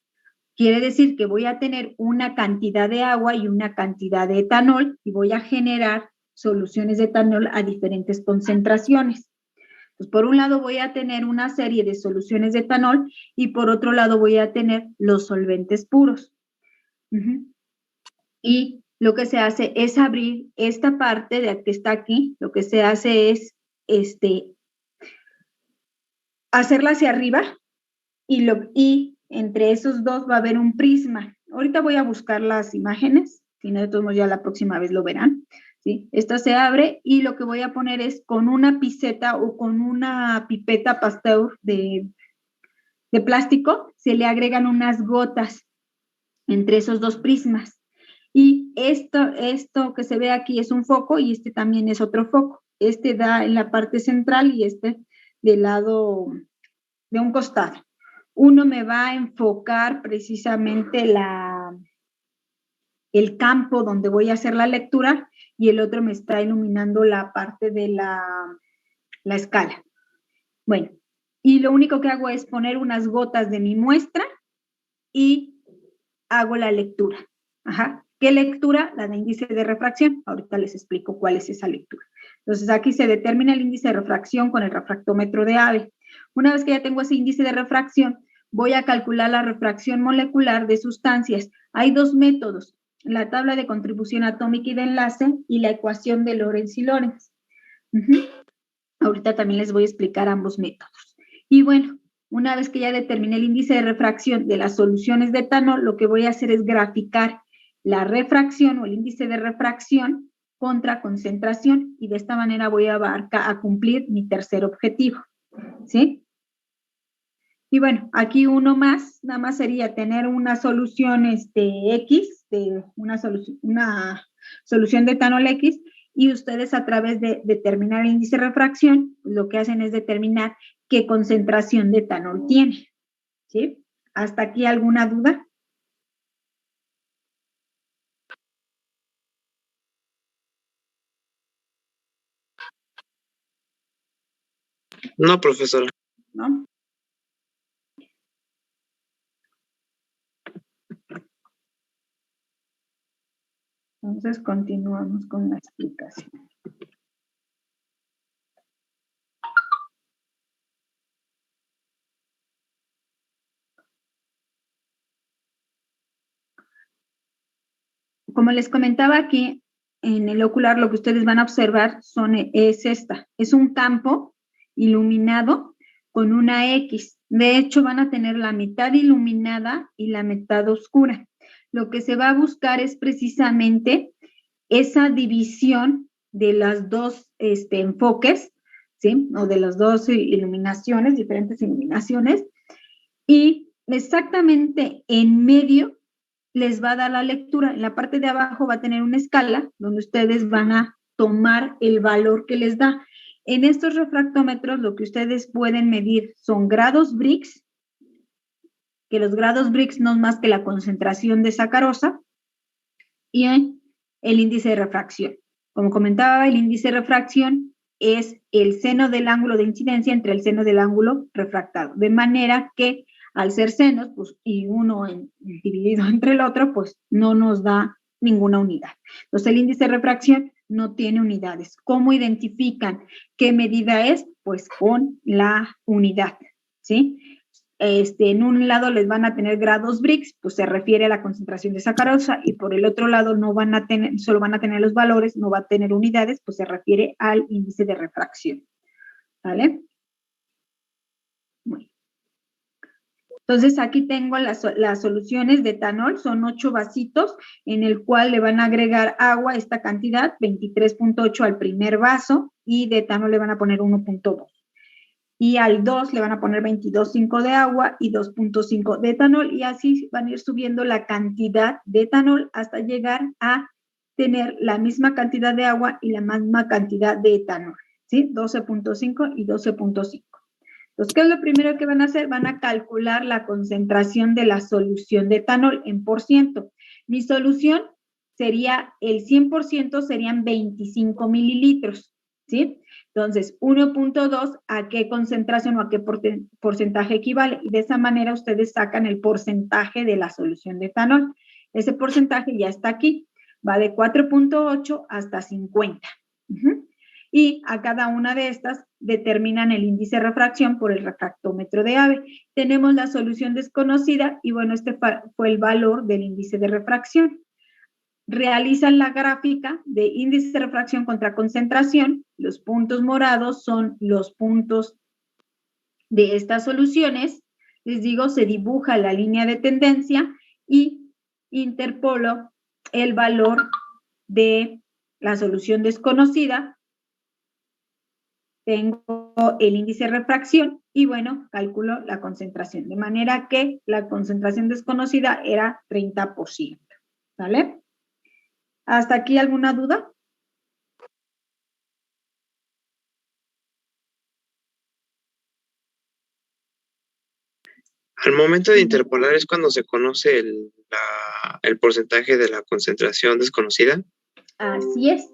Speaker 3: Quiere decir que voy a tener una cantidad de agua y una cantidad de etanol y voy a generar soluciones de etanol a diferentes concentraciones. Pues por un lado voy a tener una serie de soluciones de etanol y por otro lado voy a tener los solventes puros. Y lo que se hace es abrir esta parte de que está aquí, lo que se hace es hacerla hacia arriba y entre esos dos va a haber un prisma. Ahorita voy a buscar las imágenes, si no, de todos modos ya la próxima vez lo verán. ¿Sí? Esta se abre y lo que voy a poner es con una piseta o con una pipeta Pasteur de plástico, se le agregan unas gotas entre esos dos prismas. Y esto que se ve aquí es un foco y este también es otro foco. Este da en la parte central y este del lado de un costado. Uno me va a enfocar precisamente el campo donde voy a hacer la lectura y el otro me está iluminando la parte de la escala. Bueno, y lo único que hago es poner unas gotas de mi muestra y hago la lectura. Ajá. ¿Qué lectura? La de índice de refracción. Ahorita les explico cuál es esa lectura. Entonces, aquí se determina el índice de refracción con el refractómetro de Abbe. Una vez que ya tengo ese índice de refracción, voy a calcular la refracción molecular de sustancias. Hay dos métodos, la tabla de contribución atómica y de enlace y la ecuación de Lorentz y Lorentz. Ahorita también les voy a explicar ambos métodos. Y bueno, una vez que ya determiné el índice de refracción de las soluciones de etanol, lo que voy a hacer es graficar la refracción o el índice de refracción contra concentración y de esta manera voy a cumplir mi tercer objetivo, ¿sí? Y bueno, aquí uno más, nada más sería tener una solución X, una solución de etanol X, y ustedes a través de determinar el índice de refracción, lo que hacen es determinar qué concentración de etanol tiene, ¿sí? ¿Hasta aquí alguna duda?
Speaker 7: No, profesora.
Speaker 3: ¿No? Entonces continuamos con la explicación. Como les comentaba aquí, en el ocular lo que ustedes van a observar es un campo iluminado con una X. De hecho, van a tener la mitad iluminada y la mitad oscura. lo que se va a buscar es precisamente esa división de las dos enfoques, ¿sí? O de las dos iluminaciones, diferentes iluminaciones, y exactamente en medio les va a dar la lectura. En la parte de abajo va a tener una escala donde ustedes van a tomar el valor que les da. En estos refractómetros lo que ustedes pueden medir son grados Brix, que los grados Brix no es más que la concentración de sacarosa, y el índice de refracción. Como comentaba, el índice de refracción es el seno del ángulo de incidencia entre el seno del ángulo refractado, de manera que al ser senos, pues, y uno dividido entre el otro, pues no nos da ninguna unidad. Entonces, el índice de refracción no tiene unidades. ¿Cómo identifican qué medida es? Pues con la unidad, ¿sí? En un lado les van a tener grados Brix, pues se refiere a la concentración de sacarosa, y por el otro lado no van a tener, solo van a tener los valores, no va a tener unidades, pues se refiere al índice de refracción, ¿vale? Bueno. Entonces, aquí tengo las soluciones de etanol, son 8 vasitos, en el cual le van a agregar agua, esta cantidad, 23.8 al primer vaso, y de etanol le van a poner 1.2. Y al 2 le van a poner 22.5 de agua y 2.5 de etanol, y así van a ir subiendo la cantidad de etanol hasta llegar a tener la misma cantidad de agua y la misma cantidad de etanol, ¿sí? 12.5 y 12.5. Entonces, ¿qué es lo primero que van a hacer? Van a calcular la concentración de la solución de etanol en %. Mi solución sería, el 100% serían 25 mililitros, ¿sí? Entonces, 1.2, ¿a qué concentración o a qué porcentaje equivale? Y de esa manera ustedes sacan el porcentaje de la solución de etanol. Ese porcentaje ya está aquí, va de 4.8 hasta 50. Y a cada una de estas determinan el índice de refracción por el refractómetro de AVE. Tenemos la solución desconocida y bueno, este fue el valor del índice de refracción. Realizan la gráfica de índice de refracción contra concentración. Los puntos morados son los puntos de estas soluciones. Les digo, se dibuja la línea de tendencia y interpolo el valor de la solución desconocida. Tengo el índice de refracción y bueno, calculo la concentración, de manera que la concentración desconocida era 30%, ¿vale? ¿Hasta aquí alguna duda?
Speaker 7: Al momento de interpolar es cuando se conoce el porcentaje de la concentración desconocida.
Speaker 3: Así es.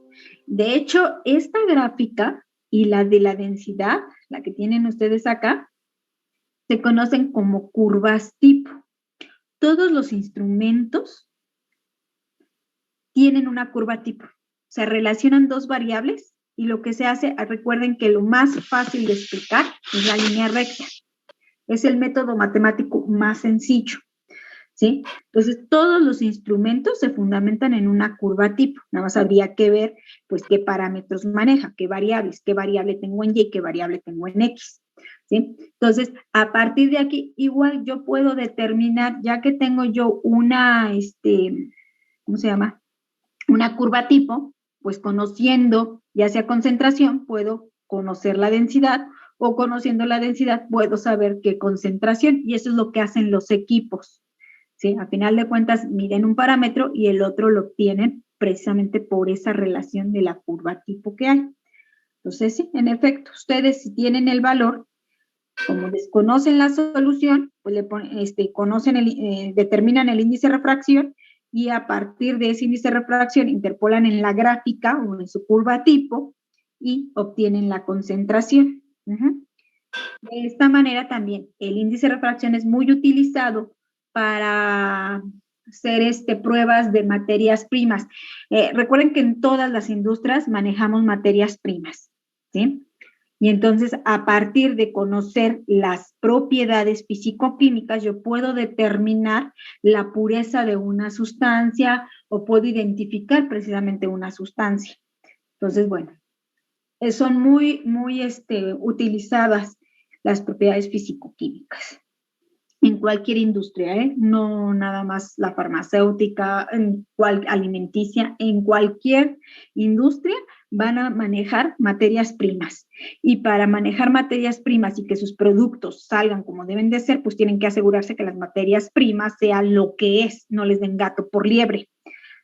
Speaker 3: De hecho, esta gráfica y la de la densidad, la que tienen ustedes acá, se conocen como curvas tipo. Todos los instrumentos tienen una curva tipo. Se relacionan dos variables y lo que se hace, recuerden que lo más fácil de explicar es la línea recta. Es el método matemático más sencillo, ¿sí? Entonces, todos los instrumentos se fundamentan en una curva tipo. Nada más habría que ver, pues, qué parámetros maneja, qué variables, qué variable tengo en Y, qué variable tengo en X, ¿sí? Entonces, a partir de aquí, igual yo puedo determinar, ya que tengo yo una, ¿cómo se llama? Una curva tipo, pues conociendo ya sea concentración, puedo conocer la densidad, o conociendo la densidad puedo saber qué concentración, y eso es lo que hacen los equipos, ¿sí? A final de cuentas miden un parámetro y el otro lo obtienen precisamente por esa relación de la curva tipo que hay. Entonces, sí, en efecto, ustedes si tienen el valor, como desconocen la solución, pues le ponen, determinan el índice de refracción, y a partir de ese índice de refracción interpolan en la gráfica o en su curva tipo y obtienen la concentración. De esta manera también el índice de refracción es muy utilizado para hacer pruebas de materias primas. Recuerden que en todas las industrias manejamos materias primas, ¿sí? Y entonces, a partir de conocer las propiedades físico-químicas, yo puedo determinar la pureza de una sustancia o puedo identificar precisamente una sustancia. Entonces, bueno, son muy, muy utilizadas las propiedades físico-químicas. en cualquier industria, no nada más la farmacéutica, alimenticia, en cualquier industria van a manejar materias primas. Y para manejar materias primas y que sus productos salgan como deben de ser, pues tienen que asegurarse que las materias primas sean lo que es, no les den gato por liebre,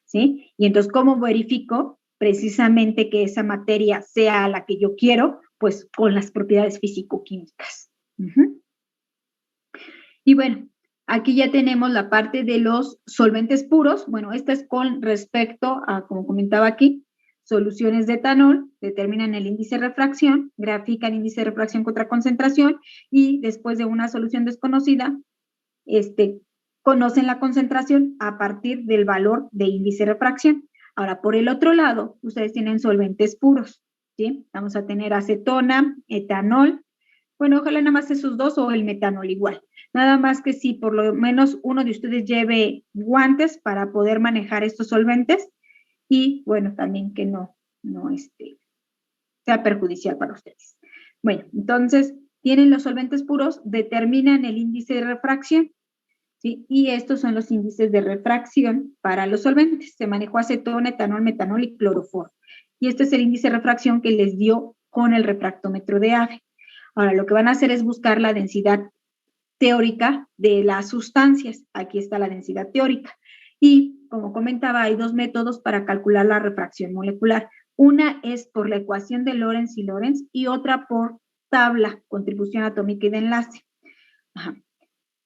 Speaker 3: ¿sí? Y entonces, ¿cómo verifico precisamente que esa materia sea la que yo quiero? Pues con las propiedades físico-químicas. Y bueno, aquí ya tenemos la parte de los solventes puros. Bueno, esta es con respecto a, como comentaba aquí, soluciones de etanol, determinan el índice de refracción, grafican el índice de refracción contra concentración y después de una solución desconocida, conocen la concentración a partir del valor de índice de refracción. Ahora, por el otro lado, ustedes tienen solventes puros, ¿sí? Vamos a tener acetona, etanol. Bueno, ojalá nada más esos dos o el metanol igual. Nada más que si por lo menos uno de ustedes lleve guantes para poder manejar estos solventes y, bueno, también que no sea perjudicial para ustedes. Bueno, entonces, tienen los solventes puros, determinan el índice de refracción, ¿sí? Y estos son los índices de refracción para los solventes. Se manejó acetona, etanol, metanol y cloroformo. Y este es el índice de refracción que les dio con el refractómetro de AVE. Ahora, lo que van a hacer es buscar la densidad teórica de las sustancias. Aquí está la densidad teórica. Y, como comentaba, hay dos métodos para calcular la refracción molecular. Una es por la ecuación de Lorentz y Lorentz y otra por tabla, contribución atómica y de enlace.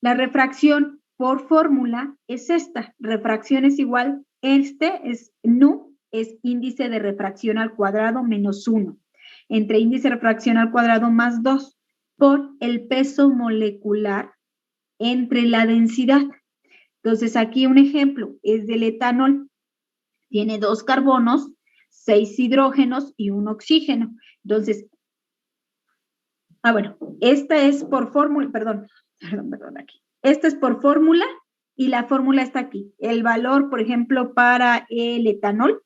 Speaker 3: La refracción por fórmula es esta. Refracción es igual, es nu, es índice de refracción al cuadrado menos 1. Entre índice de refracción al cuadrado más 2 por el peso molecular entre la densidad. Entonces, aquí un ejemplo es del etanol. Tiene 2 carbonos, 6 hidrógenos y 1 oxígeno. Entonces, esta es por fórmula, perdón, aquí. Esta es por fórmula y la fórmula está aquí. El valor, por ejemplo, para el etanol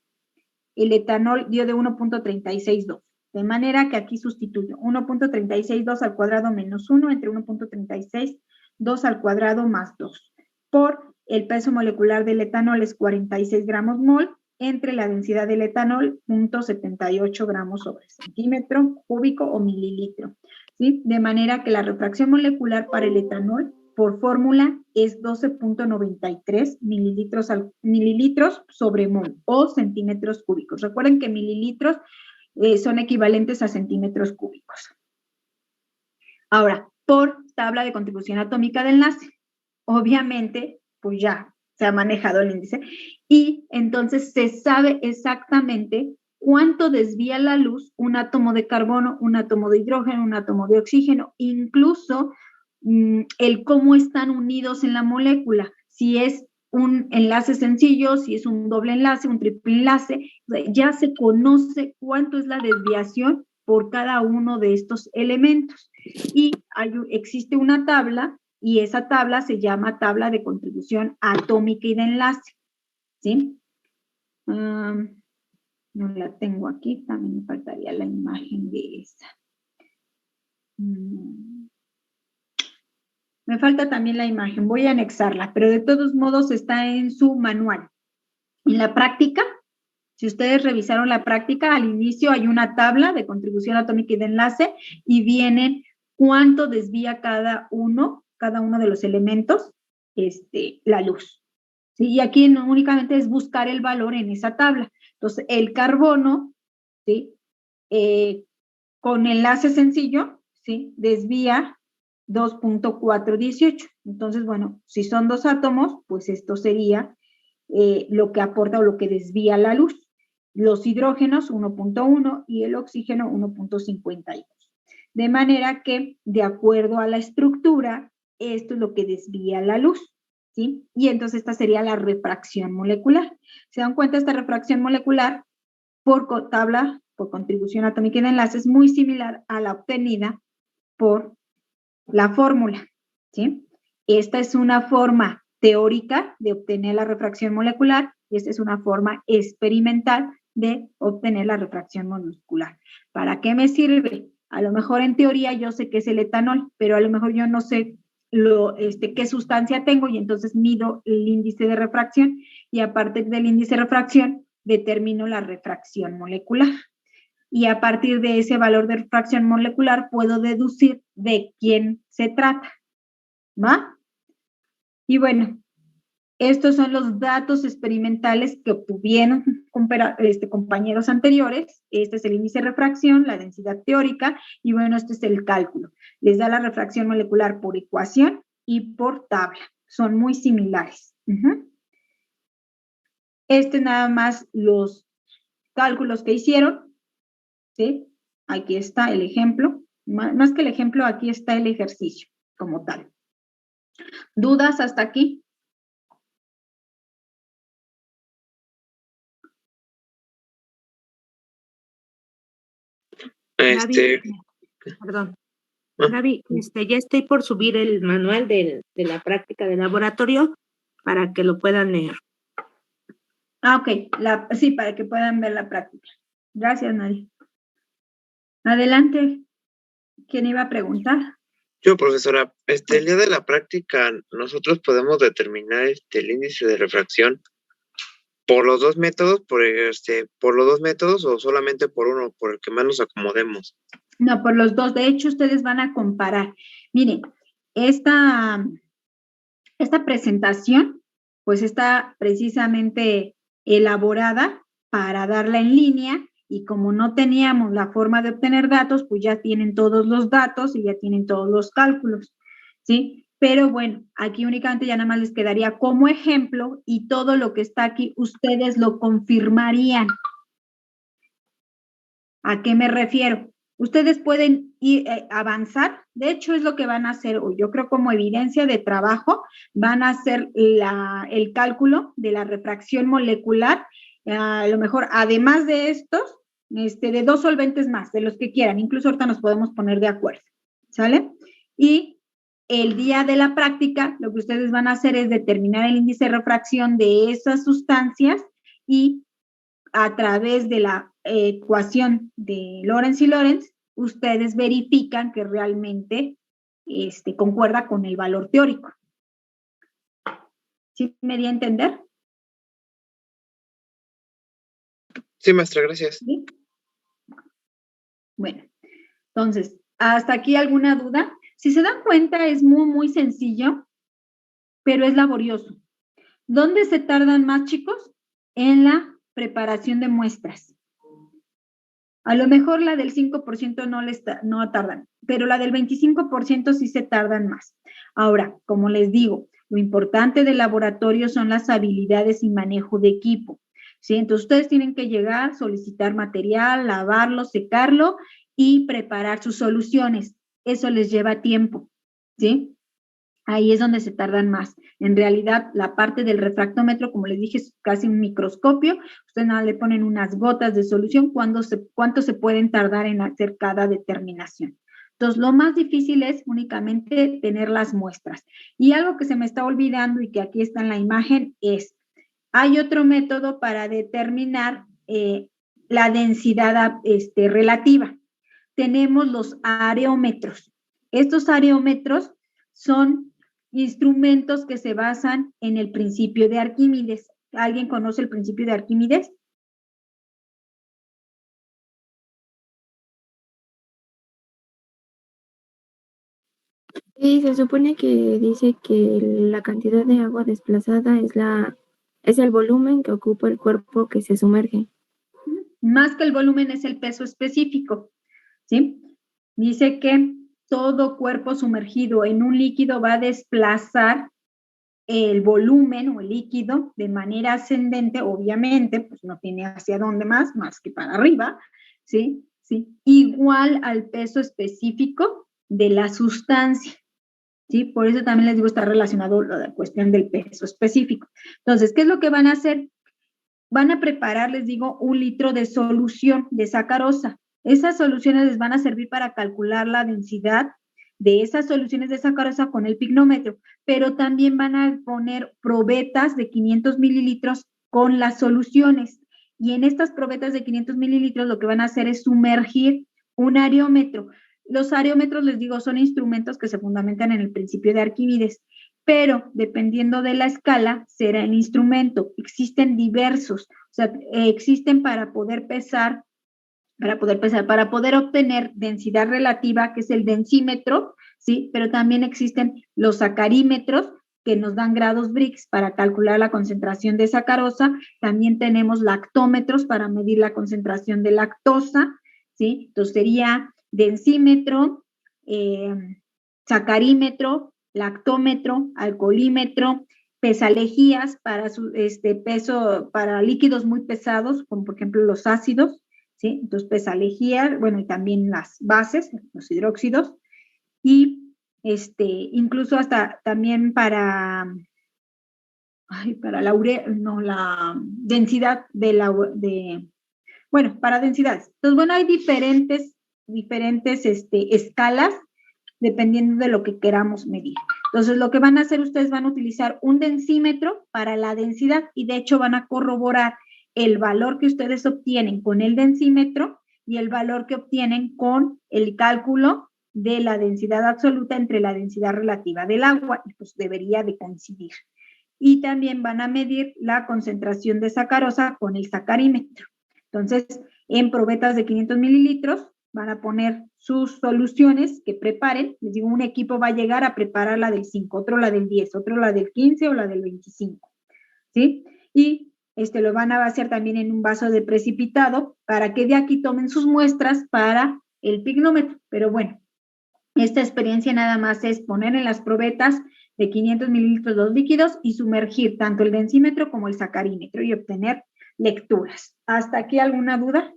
Speaker 3: dio de 1.362. De manera que aquí sustituyo 1.362 al cuadrado menos 1 entre 1.362 al cuadrado más 2. Por el peso molecular del etanol es 46 gramos mol entre la densidad del etanol 0.78 gramos sobre centímetro cúbico o mililitro. ¿Sí? De manera que la refracción molecular para el etanol por fórmula es 12.93 mililitros sobre mol o centímetros cúbicos. Recuerden que mililitros son equivalentes a centímetros cúbicos. Ahora, por tabla de contribución atómica de enlace, obviamente, pues ya se ha manejado el índice y entonces se sabe exactamente cuánto desvía la luz un átomo de carbono, un átomo de hidrógeno, un átomo de oxígeno, incluso el cómo están unidos en la molécula, si es un enlace sencillo, si es un doble enlace, un triple enlace, ya se conoce cuánto es la desviación por cada uno de estos elementos. Y existe una tabla, y esa tabla se llama tabla de contribución atómica y de enlace, ¿sí? No la tengo aquí, también me faltaría la imagen de esa. Me falta también la imagen, voy a anexarla, pero de todos modos está en su manual. En la práctica, si ustedes revisaron la práctica, al inicio hay una tabla de contribución atómica y de enlace y vienen cuánto desvía cada uno de los elementos la luz. ¿Sí? Y aquí no únicamente es buscar el valor en esa tabla. Entonces, el carbono, ¿sí? Con enlace sencillo, ¿sí? Desvía 2.418. Entonces, bueno, si son 2 átomos, pues esto sería lo que aporta o lo que desvía la luz. Los hidrógenos 1.1 y el oxígeno 1.52. De manera que, de acuerdo a la estructura, esto es lo que desvía la luz, ¿sí? Y entonces esta sería la refracción molecular. ¿Se dan cuenta? Esta refracción molecular por tabla, por contribución atómica y de enlace es muy similar a la obtenida por la fórmula, ¿sí? Esta es una forma teórica de obtener la refracción molecular y esta es una forma experimental de obtener la refracción molecular. ¿Para qué me sirve? A lo mejor en teoría yo sé que es el etanol, pero a lo mejor yo no sé qué sustancia tengo y entonces mido el índice de refracción y a partir del índice de refracción determino la refracción molecular. Y a partir de ese valor de refracción molecular puedo deducir de quién se trata, ¿va? Y bueno, estos son los datos experimentales que obtuvieron compañeros anteriores. Este es el índice de refracción, la densidad teórica, y bueno, este es el cálculo. Les da la refracción molecular por ecuación y por tabla. Son muy similares. Este nada más los cálculos que hicieron, ¿sí? Aquí está el ejemplo. Más que el ejemplo, aquí está el ejercicio como tal. ¿Dudas hasta aquí?
Speaker 2: Gaby, perdón. Gaby, ya estoy por subir el manual de la práctica de laboratorio para que lo puedan leer.
Speaker 3: Ok, sí, para que puedan ver la práctica. Gracias, Nadia. Adelante. ¿Quién iba a preguntar?
Speaker 7: Yo, profesora, el día de la práctica, nosotros podemos determinar el índice de refracción por los dos métodos, por los dos métodos o solamente por uno, por el que más nos acomodemos.
Speaker 3: No, por los dos. De hecho, ustedes van a comparar. Miren, esta presentación, pues está precisamente elaborada para darla en línea y como no teníamos la forma de obtener datos, pues ya tienen todos los datos y ya tienen todos los cálculos, ¿sí? Pero bueno, aquí únicamente ya nada más les quedaría como ejemplo y todo lo que está aquí, ustedes lo confirmarían. ¿A qué me refiero? Ustedes pueden ir avanzar, de hecho es lo que van a hacer, o yo creo como evidencia de trabajo, van a hacer el cálculo de la refracción molecular, a lo mejor además de estos, de 2 solventes más, de los que quieran, incluso ahorita nos podemos poner de acuerdo, ¿sale? Y el día de la práctica, lo que ustedes van a hacer es determinar el índice de refracción de esas sustancias y a través de la ecuación de Lorentz y Lorentz, ustedes verifican que realmente concuerda con el valor teórico. ¿Sí me di a entender?
Speaker 7: Sí, maestra, gracias.
Speaker 3: ¿Sí? Bueno, entonces, ¿hasta aquí alguna duda? Si se dan cuenta, es muy, muy sencillo, pero es laborioso. ¿Dónde se tardan más, chicos? En la preparación de muestras. A lo mejor la del 5% no tardan, pero la del 25% sí se tardan más. Ahora, como les digo, lo importante del laboratorio son las habilidades y manejo de equipo, ¿sí? Entonces, ustedes tienen que llegar, solicitar material, lavarlo, secarlo y preparar sus soluciones. Eso les lleva tiempo, ¿sí? Ahí es donde se tardan más. En realidad, la parte del refractómetro, como les dije, es casi un microscopio. Ustedes nada le ponen unas gotas de solución, cuánto se pueden tardar en hacer cada determinación. Entonces, lo más difícil es únicamente tener las muestras. Y algo que se me está olvidando y que aquí está en la imagen es, hay otro método para determinar la densidad relativa. Tenemos los areómetros. Estos areómetros son instrumentos que se basan en el principio de Arquímedes. ¿Alguien conoce el principio de Arquímedes?
Speaker 1: Sí, se supone que dice que la cantidad de agua desplazada es el volumen que ocupa el cuerpo que se sumerge.
Speaker 3: Más que el volumen es el peso específico, ¿sí? Dice que todo cuerpo sumergido en un líquido va a desplazar el volumen o el líquido de manera ascendente, obviamente, pues no tiene hacia dónde más que para arriba, ¿sí? ¿Sí? Igual al peso específico de la sustancia, ¿sí? Por eso también les digo, está relacionado a la cuestión del peso específico. Entonces, ¿qué es lo que van a hacer? Van a preparar, les digo, 1 litro de solución de sacarosa. Esas soluciones les van a servir para calcular la densidad de esas soluciones de sacarosa con el pignómetro, pero también van a poner probetas de 500 mililitros con las soluciones. Y en estas probetas de 500 mililitros lo que van a hacer es sumergir un areómetro. Los areómetros, les digo, son instrumentos que se fundamentan en el principio de Arquímedes, pero dependiendo de la escala, será el instrumento. Existen diversos, o sea, existen para poder obtener densidad relativa, que es el densímetro, ¿sí? Pero también existen los sacarímetros, que nos dan grados Brix para calcular la concentración de sacarosa. También tenemos lactómetros para medir la concentración de lactosa, ¿sí? Entonces sería densímetro, sacarímetro, lactómetro, alcoholímetro, pesalejías para peso, para líquidos muy pesados, como por ejemplo los ácidos, ¿sí? Entonces pesalejías, bueno, y también las bases, los hidróxidos, y incluso hasta también para la densidad para densidades. Entonces, bueno, hay diferentes escalas dependiendo de lo que queramos medir. Entonces, lo que van a hacer, ustedes van a utilizar un densímetro para la densidad, y de hecho van a corroborar el valor que ustedes obtienen con el densímetro y el valor que obtienen con el cálculo de la densidad absoluta entre la densidad relativa del agua, y pues debería de coincidir. Y también van a medir la concentración de sacarosa con el sacarímetro. Entonces, en probetas de 500 mililitros van a poner sus soluciones que preparen. Les digo, un equipo va a llegar a preparar la del 5, otro la del 10, otro la del 15 o la del 25, ¿sí? Y lo van a vaciar también en un vaso de precipitado para que de aquí tomen sus muestras para el pignómetro. Pero bueno, esta experiencia nada más es poner en las probetas de 500 mililitros los líquidos y sumergir tanto el densímetro como el sacarímetro y obtener lecturas. ¿Hasta aquí alguna duda?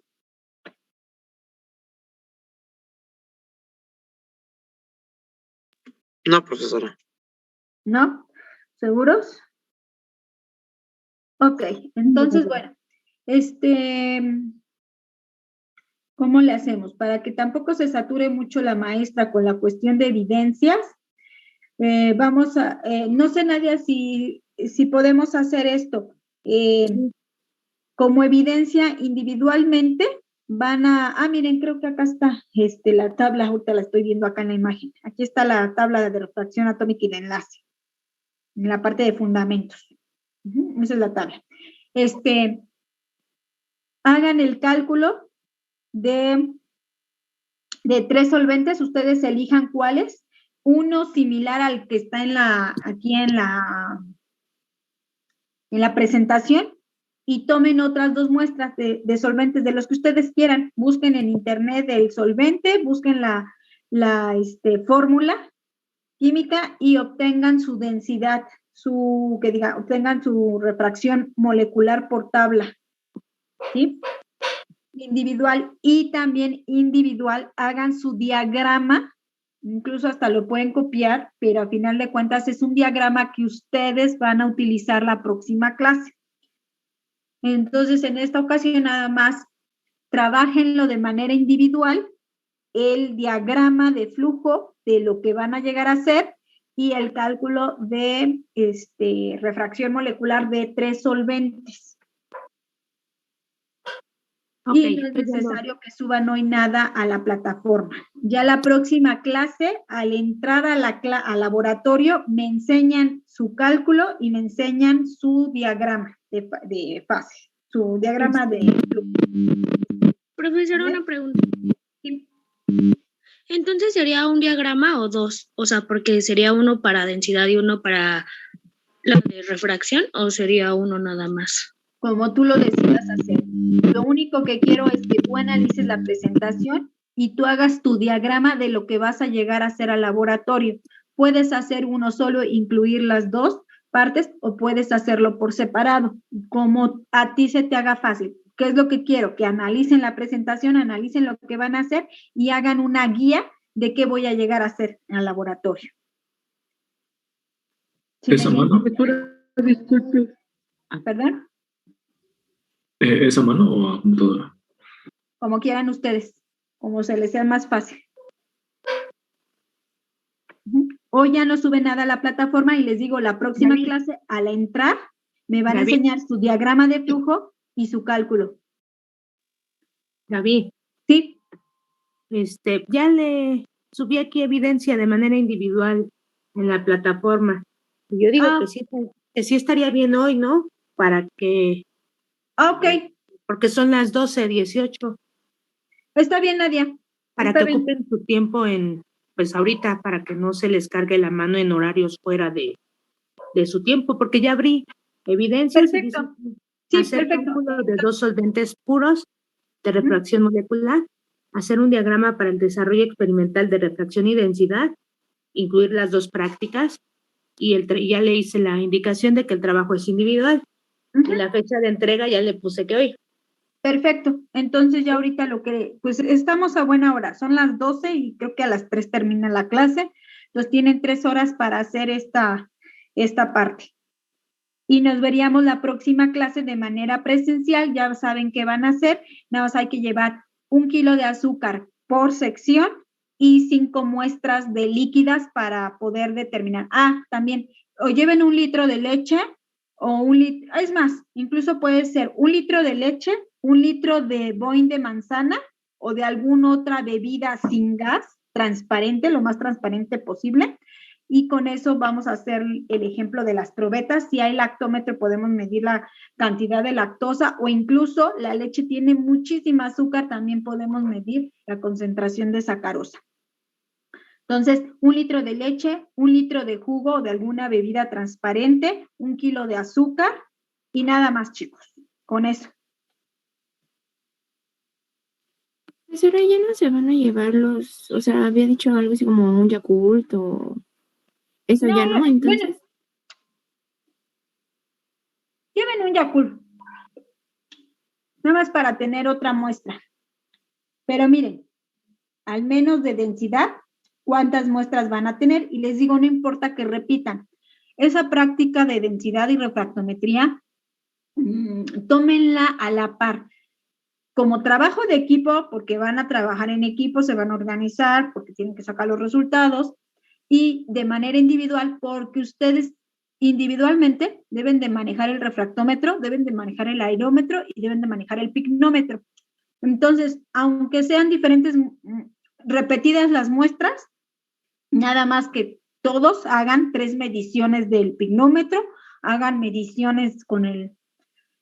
Speaker 7: No, profesora.
Speaker 3: ¿No? ¿Seguros? Ok, entonces, bueno, ¿cómo le hacemos? Para que tampoco se sature mucho la maestra con la cuestión de evidencias, vamos a, no sé, Nadia, si podemos hacer esto. Como evidencia individualmente, miren, creo que acá está la tabla, ahorita la estoy viendo acá en la imagen. Aquí está la tabla de refracción atómica y de enlace, en la parte de fundamentos. Esa es la tabla. Hagan el cálculo de 3 solventes, ustedes elijan cuáles, uno similar al que está aquí en la presentación, y tomen otras 2 muestras de solventes de los que ustedes quieran. Busquen en internet el solvente, busquen la fórmula química y obtengan su densidad, obtengan su refracción molecular por tabla, ¿sí? Individual, y también individual hagan su diagrama, incluso hasta lo pueden copiar, pero a final de cuentas es un diagrama que ustedes van a utilizar la próxima clase. Entonces, en esta ocasión nada más trabájenlo de manera individual, el diagrama de flujo de lo que van a llegar a hacer y el cálculo de refracción molecular de 3 solventes. Okay, y no es necesario que suban hoy nada a la plataforma. Ya la próxima clase, al entrar al laboratorio, me enseñan su cálculo y me enseñan su diagrama de fase, su diagrama de flujo.
Speaker 8: Profesora, una pregunta.
Speaker 3: Sí.
Speaker 8: Entonces, ¿sería un diagrama o 2? O sea, porque sería uno para densidad y uno para la de refracción, ¿o sería uno nada más?
Speaker 3: Como tú lo decidas hacer. Lo único que quiero es que tú analices la presentación y tú hagas tu diagrama de lo que vas a llegar a hacer al laboratorio. Puedes hacer uno solo, incluir las 2 partes, o puedes hacerlo por separado, como a ti se te haga fácil. ¿Qué es lo que quiero? Que analicen la presentación, analicen lo que van a hacer y hagan una guía de qué voy a llegar a hacer al laboratorio.
Speaker 9: ¿Sí ¿Esa mano?
Speaker 3: Disculpe. ¿Perdón?
Speaker 9: ¿Esa mano o a computadora?
Speaker 3: Como quieran ustedes, como se les sea más fácil. Hoy ya no sube nada a la plataforma y les digo, la próxima clase, al entrar, me van a enseñar su diagrama de flujo y su cálculo.
Speaker 2: Gaby.
Speaker 3: Sí.
Speaker 2: Ya le subí aquí evidencia de manera individual en la plataforma. Yo digo que sí estaría bien hoy, ¿no? Para que...
Speaker 3: Ok.
Speaker 2: Porque son las 12:18.
Speaker 3: Está bien, Nadia.
Speaker 2: Para
Speaker 3: Está
Speaker 2: que
Speaker 3: bien.
Speaker 2: ocupen su tiempo pues ahorita, para que no se les cargue la mano en horarios fuera de su tiempo, porque ya abrí evidencias y dice
Speaker 3: Perfecto. Sí,
Speaker 2: hacer
Speaker 3: perfecto.
Speaker 2: cálculo de 2 solventes puros de refracción molecular, hacer un diagrama para el desarrollo experimental de refracción y densidad, incluir las 2 prácticas, y ya le hice la indicación de que el trabajo es individual, y la fecha de entrega ya le puse que hoy.
Speaker 3: Perfecto. Entonces ya ahorita pues estamos a buena hora. Son las 12 y creo que a las 3 termina la clase. Entonces tienen 3 horas para hacer esta parte. Y nos veríamos la próxima clase de manera presencial. Ya saben qué van a hacer. Nada más hay que llevar 1 kilo de azúcar por sección y 5 muestras de líquidas para poder determinar. También, o lleven 1 litro de leche o 1 litro, es más, incluso puede ser 1 litro de leche, 1 litro de boing de manzana o de alguna otra bebida sin gas, transparente, lo más transparente posible. Y con eso vamos a hacer el ejemplo de las probetas. Si hay lactómetro, podemos medir la cantidad de lactosa o incluso la leche tiene muchísima azúcar, también podemos medir la concentración de sacarosa. Entonces, 1 litro de leche, 1 litro de jugo o de alguna bebida transparente, 1 kilo de azúcar y nada más, chicos, con eso.
Speaker 1: Pues ahora ya no se van a llevar o sea, había dicho algo así como un Yakult o eso ya no, entonces.
Speaker 3: Bueno, lleven un Yakult, nada más para tener otra muestra. Pero miren, al menos de densidad, cuántas muestras van a tener, y les digo, no importa que repitan. Esa práctica de densidad y refractometría, tómenla a la par. Como trabajo de equipo, porque van a trabajar en equipo, se van a organizar, porque tienen que sacar los resultados, y de manera individual, porque ustedes individualmente deben de manejar el refractómetro, deben de manejar el aerómetro y deben de manejar el pignómetro. Entonces, aunque sean diferentes, repetidas las muestras, nada más que todos hagan 3 mediciones del pignómetro, hagan mediciones con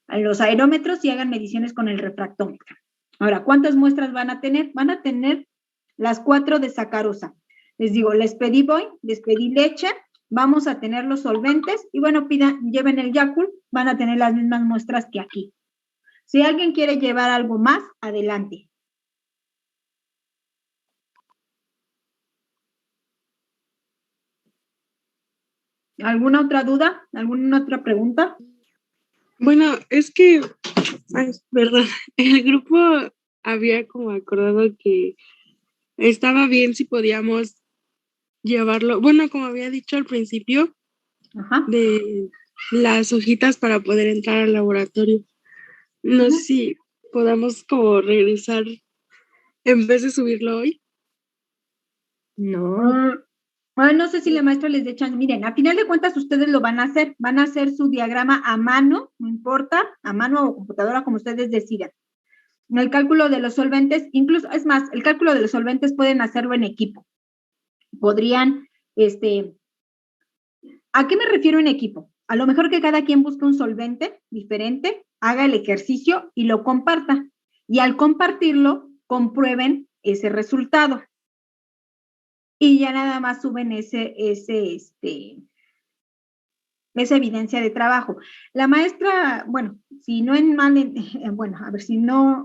Speaker 3: los aerómetros y hagan mediciones con el refractómetro. Ahora, ¿cuántas muestras van a tener? Van a tener las 4 de sacarosa. Les digo, les pedí boing, les pedí leche, vamos a tener los solventes y bueno, lleven el Yakult, van a tener las mismas muestras que aquí. Si alguien quiere llevar algo más, adelante. ¿Alguna otra duda? ¿Alguna otra pregunta?
Speaker 4: Bueno, es que, verdad, el grupo había como acordado que estaba bien si podíamos llevarlo, bueno, como había dicho al principio, de las hojitas para poder entrar al laboratorio. No sé si podamos como regresar en vez de subirlo hoy.
Speaker 2: No.
Speaker 3: No sé si la maestra les dé chance. Miren, a final de cuentas ustedes lo van a hacer su diagrama a mano, no importa, a mano o computadora, como ustedes decidan. El cálculo de los solventes, incluso, es más, el cálculo de los solventes pueden hacerlo en equipo. Podrían, ¿a qué me refiero en equipo? A lo mejor que cada quien busque un solvente diferente, haga el ejercicio y lo comparta. Y al compartirlo, comprueben ese resultado. Y ya nada más suben esa evidencia de trabajo. La maestra, bueno, si no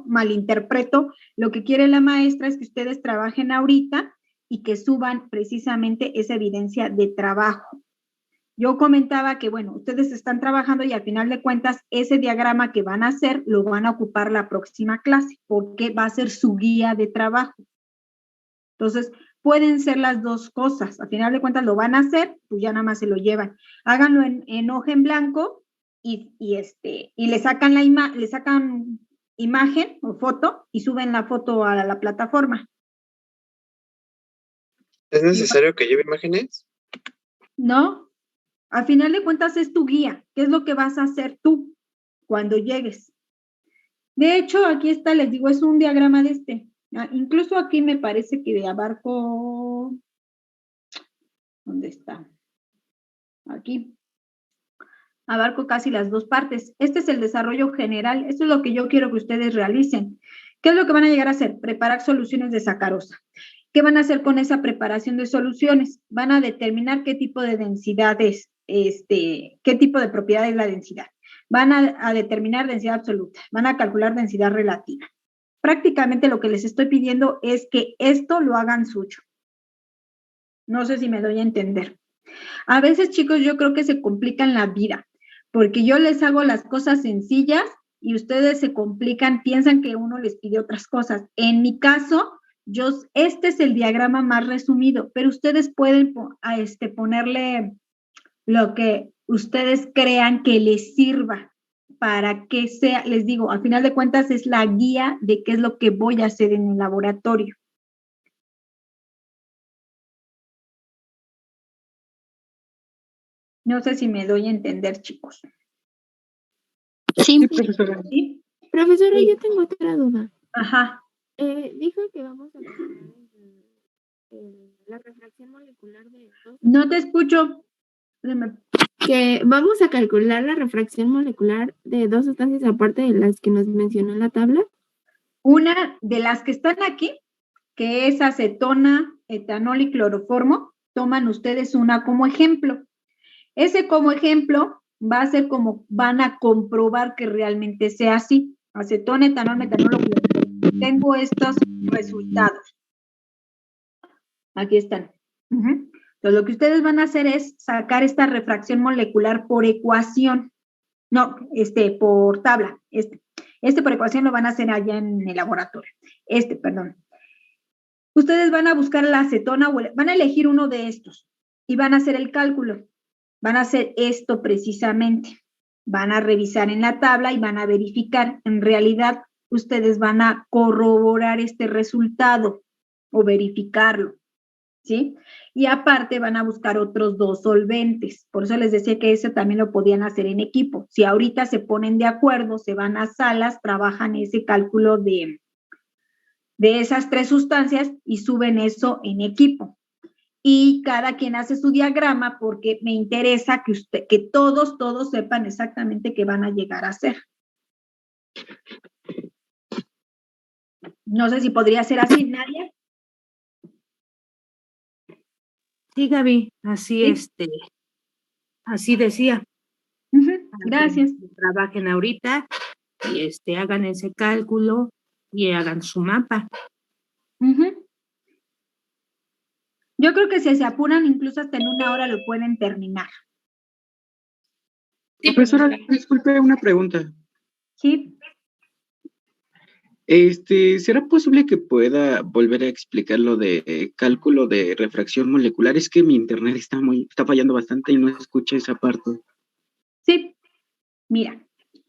Speaker 3: malinterpreto, lo que quiere la maestra es que ustedes trabajen ahorita y que suban precisamente esa evidencia de trabajo. Yo comentaba que, bueno, ustedes están trabajando y al final de cuentas ese diagrama que van a hacer lo van a ocupar la próxima clase porque va a ser su guía de trabajo. Entonces, pueden ser las dos cosas. Al final de cuentas lo van a hacer, pues ya nada más se lo llevan. Háganlo en hoja en blanco y le sacan imagen o foto y suben la foto a la plataforma.
Speaker 7: ¿Es necesario que lleve imágenes?
Speaker 3: No. Al final de cuentas es tu guía. ¿Qué es lo que vas a hacer tú cuando llegues? De hecho, aquí está, les digo, es un diagrama de Incluso aquí me parece que abarco, ¿dónde está? Aquí. Abarco casi las dos partes. Este es el desarrollo general. Esto es lo que yo quiero que ustedes realicen. ¿Qué es lo que van a llegar a hacer? Preparar soluciones de sacarosa. ¿Qué van a hacer con esa preparación de soluciones? Van a determinar qué tipo de densidad es, qué tipo de propiedad es la densidad. Van a determinar densidad absoluta. Van a calcular densidad relativa. Prácticamente lo que les estoy pidiendo es que esto lo hagan suyo. No sé si me doy a entender. A veces, chicos, yo creo que se complican la vida, porque yo les hago las cosas sencillas y ustedes se complican, piensan que uno les pide otras cosas. En mi caso, este es el diagrama más resumido, pero ustedes pueden ponerle lo que ustedes crean que les sirva para que sea, les digo, al final de cuentas es la guía de qué es lo que voy a hacer en el laboratorio. No sé si me doy a entender, chicos.
Speaker 1: Sí,
Speaker 6: profesora.
Speaker 3: ¿Sí?
Speaker 1: Profesora,
Speaker 3: Sí.
Speaker 1: yo tengo otra duda.
Speaker 3: Ajá.
Speaker 1: Dijo que vamos a calcular la refracción molecular de dos.
Speaker 3: No te escucho.
Speaker 1: Que vamos a calcular la refracción molecular de dos sustancias aparte de las que nos mencionó en la tabla.
Speaker 3: Una de las que están aquí, que es acetona, etanol y cloroformo, toman ustedes una como ejemplo. Ese como ejemplo va a ser como van a comprobar que realmente sea así. Acetona, etanol, metanol o cloroformo. Tengo estos resultados. Aquí están. Entonces, lo que ustedes van a hacer es sacar esta refracción molecular por ecuación. No, por tabla. Por ecuación lo van a hacer allá en el laboratorio. Perdón. Ustedes van a buscar la acetona, van a elegir uno de estos y van a hacer el cálculo. Van a hacer esto precisamente. Van a revisar en la tabla y van a verificar. En realidad, ustedes van a corroborar este resultado o verificarlo, ¿sí? Y aparte van a buscar otros dos solventes. Por eso les decía que eso también lo podían hacer en equipo. Si ahorita se ponen de acuerdo, se van a salas, trabajan ese cálculo de esas tres sustancias y suben eso en equipo. Y cada quien hace su diagrama porque me interesa que todos sepan exactamente qué van a llegar a hacer. No sé si podría ser así, Nadia.
Speaker 2: Sí, Gaby, así así decía.
Speaker 3: Gracias.
Speaker 2: Trabajen ahorita y hagan ese cálculo y hagan su mapa.
Speaker 3: Yo creo que si se apuran, incluso hasta en 1 hora lo pueden terminar.
Speaker 6: Sí, profesora, disculpe una pregunta.
Speaker 3: Sí.
Speaker 6: ¿Será posible que pueda volver a explicar lo de cálculo de refracción molecular? Es que mi internet está fallando bastante y no escucho esa parte.
Speaker 3: Sí. Mira,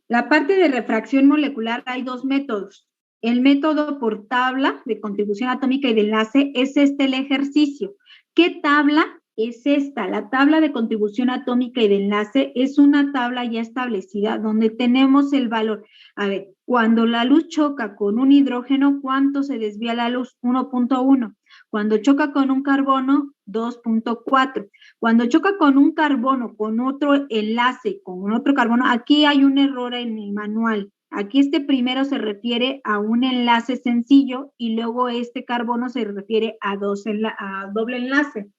Speaker 3: la parte de refracción molecular hay dos métodos. El método por tabla de contribución atómica y de enlace es el ejercicio. ¿Qué tabla es esta? La tabla de contribución atómica y de enlace es una tabla ya establecida donde tenemos el valor. A ver, cuando la luz choca con un hidrógeno, ¿cuánto se desvía la luz? 1.1. Cuando choca con un carbono, 2.4. Cuando choca con un carbono, con otro enlace, con otro carbono, aquí hay un error en el manual. Aquí primero se refiere a un enlace sencillo y luego carbono se refiere a doble enlace.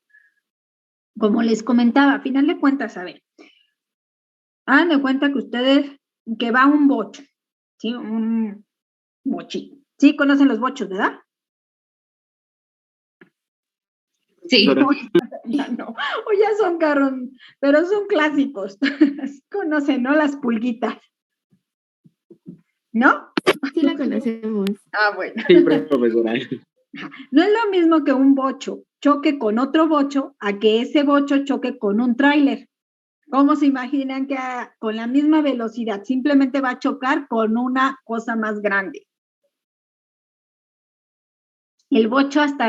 Speaker 3: Como les comentaba, a final de cuentas, a ver, hagan de cuenta que va un bocho, ¿sí? Un bochito. ¿Sí? ¿Conocen los bochos, verdad?
Speaker 5: Sí.
Speaker 3: No, o ya son carros, pero son clásicos. Conocen, ¿no? Las pulguitas. ¿No?
Speaker 1: Sí la conocemos.
Speaker 3: Ah, bueno.
Speaker 6: Sí, profesora.
Speaker 3: No es lo mismo que un bocho choque con otro bocho a que ese bocho choque con un tráiler. ¿Cómo se imaginan que con la misma velocidad simplemente va a chocar con una cosa más grande? El bocho hasta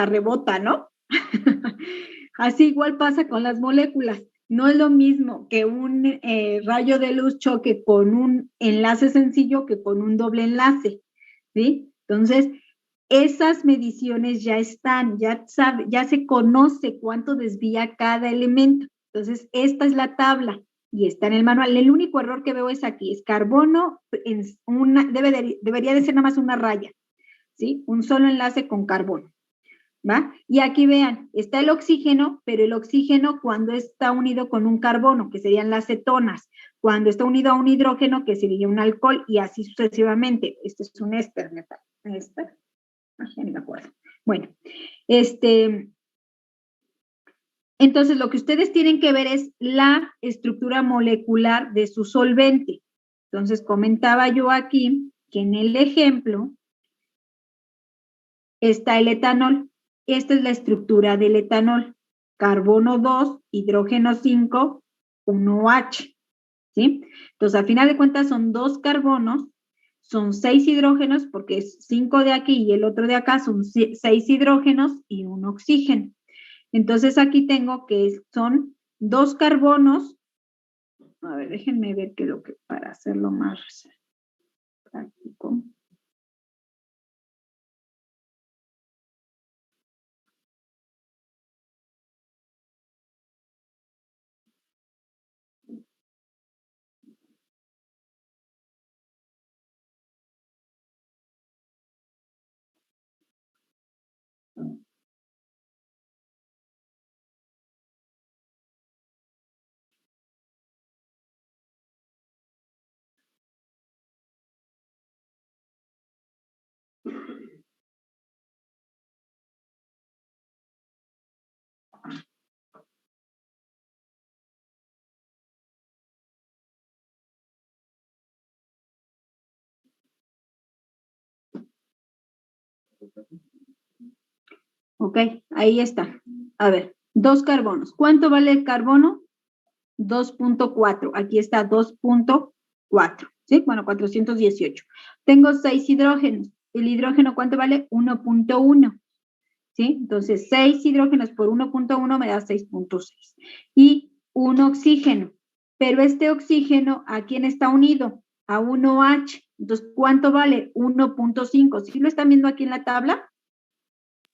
Speaker 3: rebota, ¿no? Así igual pasa con las moléculas. No es lo mismo que un rayo de luz choque con un enlace sencillo que con un doble enlace, ¿sí? Entonces, esas mediciones ya están, ya se conoce cuánto desvía cada elemento. Entonces, esta es la tabla y está en el manual. El único error que veo es aquí, es carbono, debería de ser nada más una raya, ¿sí? Un solo enlace con carbono, ¿va? Y aquí vean, está el oxígeno, pero el oxígeno cuando está unido con un carbono, que serían las cetonas, cuando está unido a un hidrógeno, que sería un alcohol, y así sucesivamente. Este es un éster, me parece. ¿Éster? Ya ni me acuerdo. Bueno, entonces lo que ustedes tienen que ver es la estructura molecular de su solvente. Entonces comentaba yo aquí que en el ejemplo está el etanol. Esta es la estructura del etanol. Carbono 2, hidrógeno 5, 1H. ¿Sí? Entonces, al final de cuentas son 2 carbonos, son 6 hidrógenos, porque es 5 de aquí y el otro de acá, son 6 hidrógenos y un oxígeno. Entonces, aquí tengo que son 2 carbonos. A ver, déjenme ver qué es lo que, para hacerlo más práctico. Ok, ahí está. A ver, 2 carbonos. ¿Cuánto vale el carbono? 2.4. Aquí está 2.4. ¿Sí? Bueno, 418. Tengo 6 hidrógenos. ¿El hidrógeno cuánto vale? 1.1. ¿Sí? Entonces, 6 hidrógenos por 1.1 me da 6.6. Y un oxígeno. Pero este oxígeno, ¿a quién está unido? A 1H. Entonces, ¿cuánto vale? 1.5. ¿Sí lo están viendo aquí en la tabla?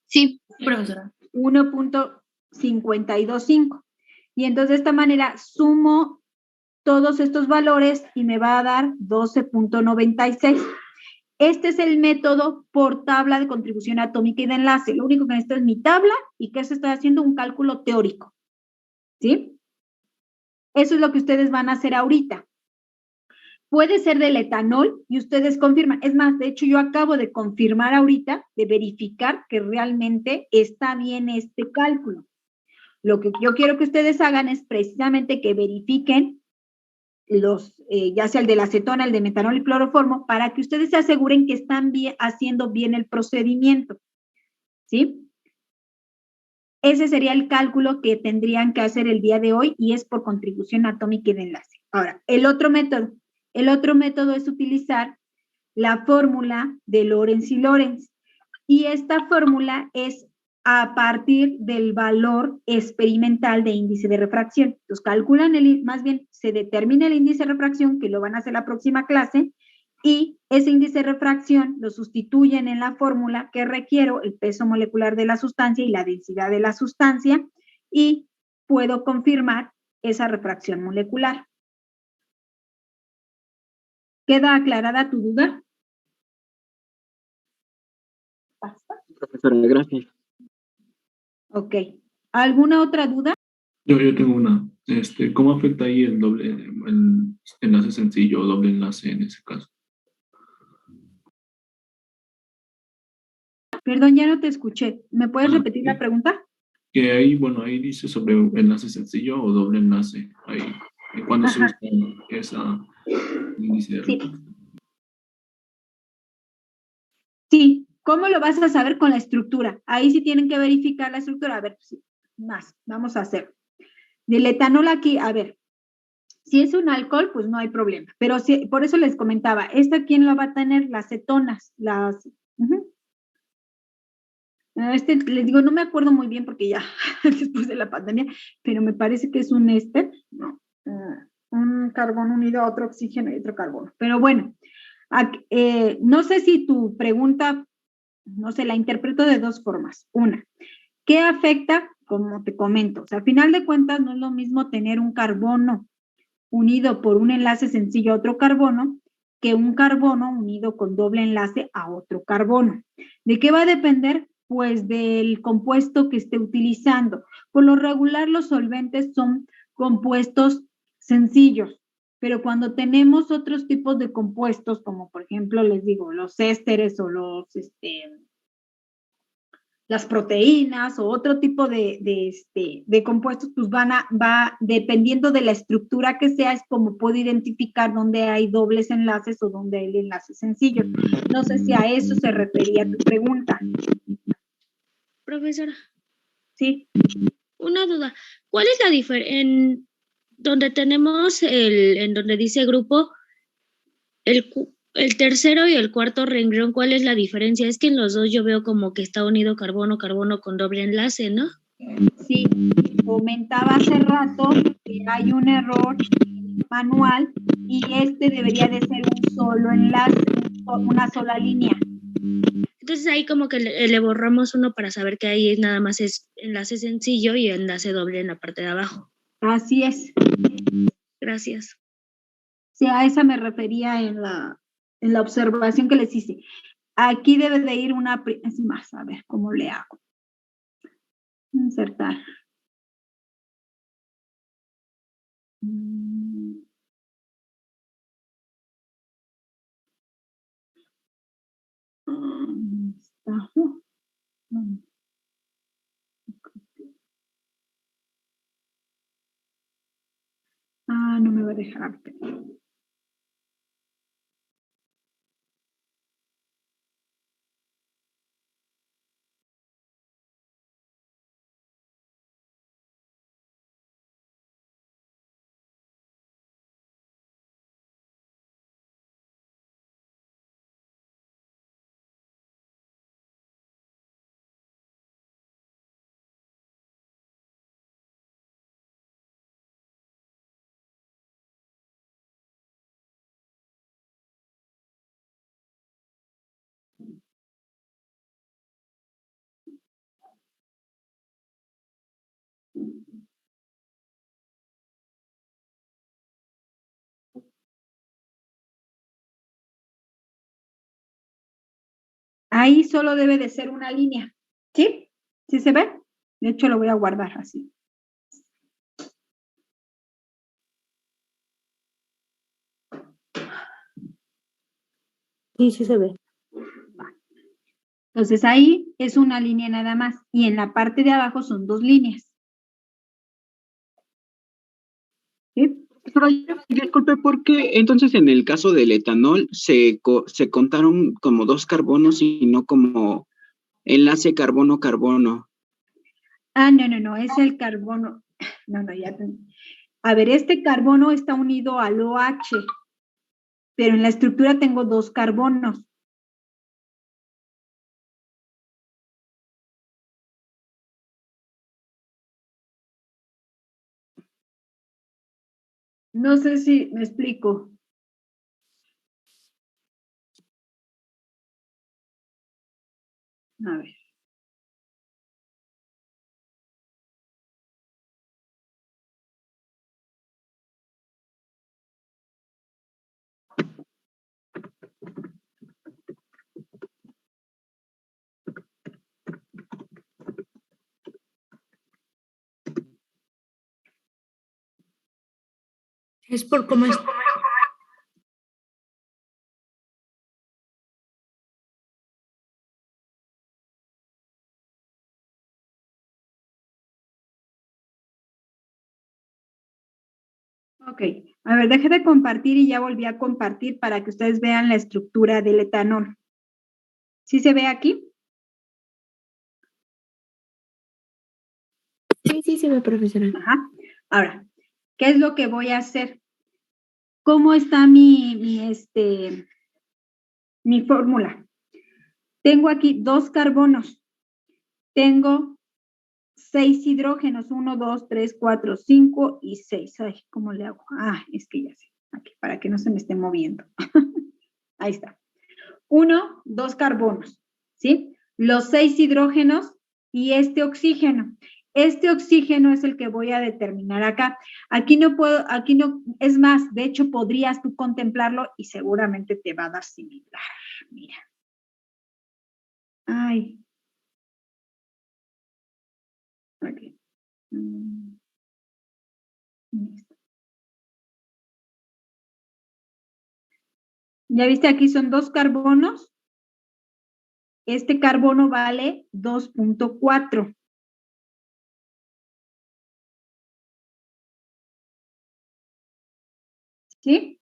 Speaker 5: Sí, profesora.
Speaker 3: 1.525. Y entonces de esta manera sumo todos estos valores y me va a dar 12.96. Este es el método por tabla de contribución atómica y de enlace. Lo único que necesito es mi tabla y que se está haciendo un cálculo teórico. ¿Sí? Eso es lo que ustedes van a hacer ahorita. Puede ser del etanol y ustedes confirman. Es más, de hecho, yo acabo de confirmar ahorita, de verificar que realmente está bien este cálculo. Lo que yo quiero que ustedes hagan es precisamente que verifiquen los, ya sea el de la acetona, el de metanol y cloroformo, para que ustedes se aseguren que están haciendo bien el procedimiento. ¿Sí? Ese sería el cálculo que tendrían que hacer el día de hoy y es por contribución atómica y de enlace. Ahora, el otro método es utilizar la fórmula de Lorentz y Lorentz. Y esta fórmula es a partir del valor experimental de índice de refracción. Entonces, calculan más bien, se determina el índice de refracción, que lo van a hacer la próxima clase, y ese índice de refracción lo sustituyen en la fórmula que requiero, el peso molecular de la sustancia y la densidad de la sustancia, y puedo confirmar esa refracción molecular. ¿Queda aclarada tu duda?
Speaker 6: Profesora, gracias.
Speaker 3: Ok. ¿Alguna otra duda?
Speaker 9: Yo tengo una. ¿Cómo afecta ahí el enlace sencillo o doble enlace en ese caso?
Speaker 3: Perdón, ya no te escuché. ¿Me puedes repetir la pregunta?
Speaker 9: Que ahí, bueno, ahí dice sobre enlace sencillo o doble enlace. Ahí, cuando se usa esa índice de refracción.
Speaker 3: Sí. ¿Cómo lo vas a saber con la estructura? Ahí sí tienen que verificar la estructura. A ver, más, vamos a hacer. Del etanol aquí, a ver, si es un alcohol, pues no hay problema. Pero si, por eso les comentaba, ¿quién lo va a tener? Las cetonas, las... les digo, no me acuerdo muy bien porque ya después de la pandemia, pero me parece que es un éster, no, un carbono unido a otro oxígeno y otro carbono. Pero bueno, no sé si tu pregunta no sé, la interpreto de dos formas. Una, ¿qué afecta? Como te comento, o sea, a final de cuentas no es lo mismo tener un carbono unido por un enlace sencillo a otro carbono que un carbono unido con doble enlace a otro carbono. ¿De qué va a depender? Pues del compuesto que esté utilizando. Por lo regular, los solventes son compuestos sencillos, pero cuando tenemos otros tipos de compuestos, como por ejemplo, les digo, los ésteres o las proteínas o otro tipo de compuestos, pues va dependiendo de la estructura que sea, es como puedo identificar dónde hay dobles enlaces o dónde hay enlaces sencillos. No sé si a eso se refería tu pregunta.
Speaker 8: Profesora.
Speaker 3: Sí.
Speaker 8: Una duda. ¿Cuál es la diferencia en donde tenemos en donde dice grupo, el tercero y el cuarto renglón? ¿Cuál es la diferencia? Es que en los dos yo veo como que está unido carbono con doble enlace, ¿no?
Speaker 3: Sí, comentaba hace rato que hay un error manual y debería de ser un solo enlace, una sola línea.
Speaker 8: Entonces ahí como que le borramos uno para saber que ahí nada más es enlace sencillo y enlace doble en la parte de abajo.
Speaker 3: Así es.
Speaker 8: Gracias.
Speaker 3: Sí, a esa me refería en la observación que les hice. Aquí debe de ir es más, a ver cómo le hago. Insertar. Está. No me va a dejar. Ahí solo debe de ser una línea. ¿Sí? ¿Sí se ve? De hecho, lo voy a guardar así. Sí, sí se ve. Entonces ahí es una línea nada más y en la parte de abajo son dos líneas. ¿Sí?
Speaker 6: Pero disculpe, ¿por qué entonces en el caso del etanol se contaron como dos carbonos y no como enlace carbono-carbono?
Speaker 3: No, es el carbono. No, ya. A ver, este carbono está unido al OH, pero en la estructura tengo dos carbonos. No sé si me explico. A ver.
Speaker 8: Es por cómo es.
Speaker 3: Ok, a ver, dejé de compartir y ya volví a compartir para que ustedes vean la estructura del etanol. ¿Sí se ve aquí?
Speaker 1: Sí se ve, profesora.
Speaker 3: Ajá. Ahora, ¿qué es lo que voy a hacer? ¿Cómo está mi fórmula? Tengo aquí dos carbonos. Tengo 6 hidrógenos, 1, 2, 3, 4, 5 y 6. Ay, ¿cómo le hago? Es que ya sé, aquí, para que no se me esté moviendo. Ahí está. 1, 2 carbonos, ¿sí? Los 6 hidrógenos y este oxígeno. Este oxígeno es el que voy a determinar acá. Aquí no, es más, de hecho podrías tú contemplarlo y seguramente te va a dar similar. Mira. Ay. Okay. Ya viste, aquí son 2 carbonos. Este carbono vale 2.4. ¿Sí?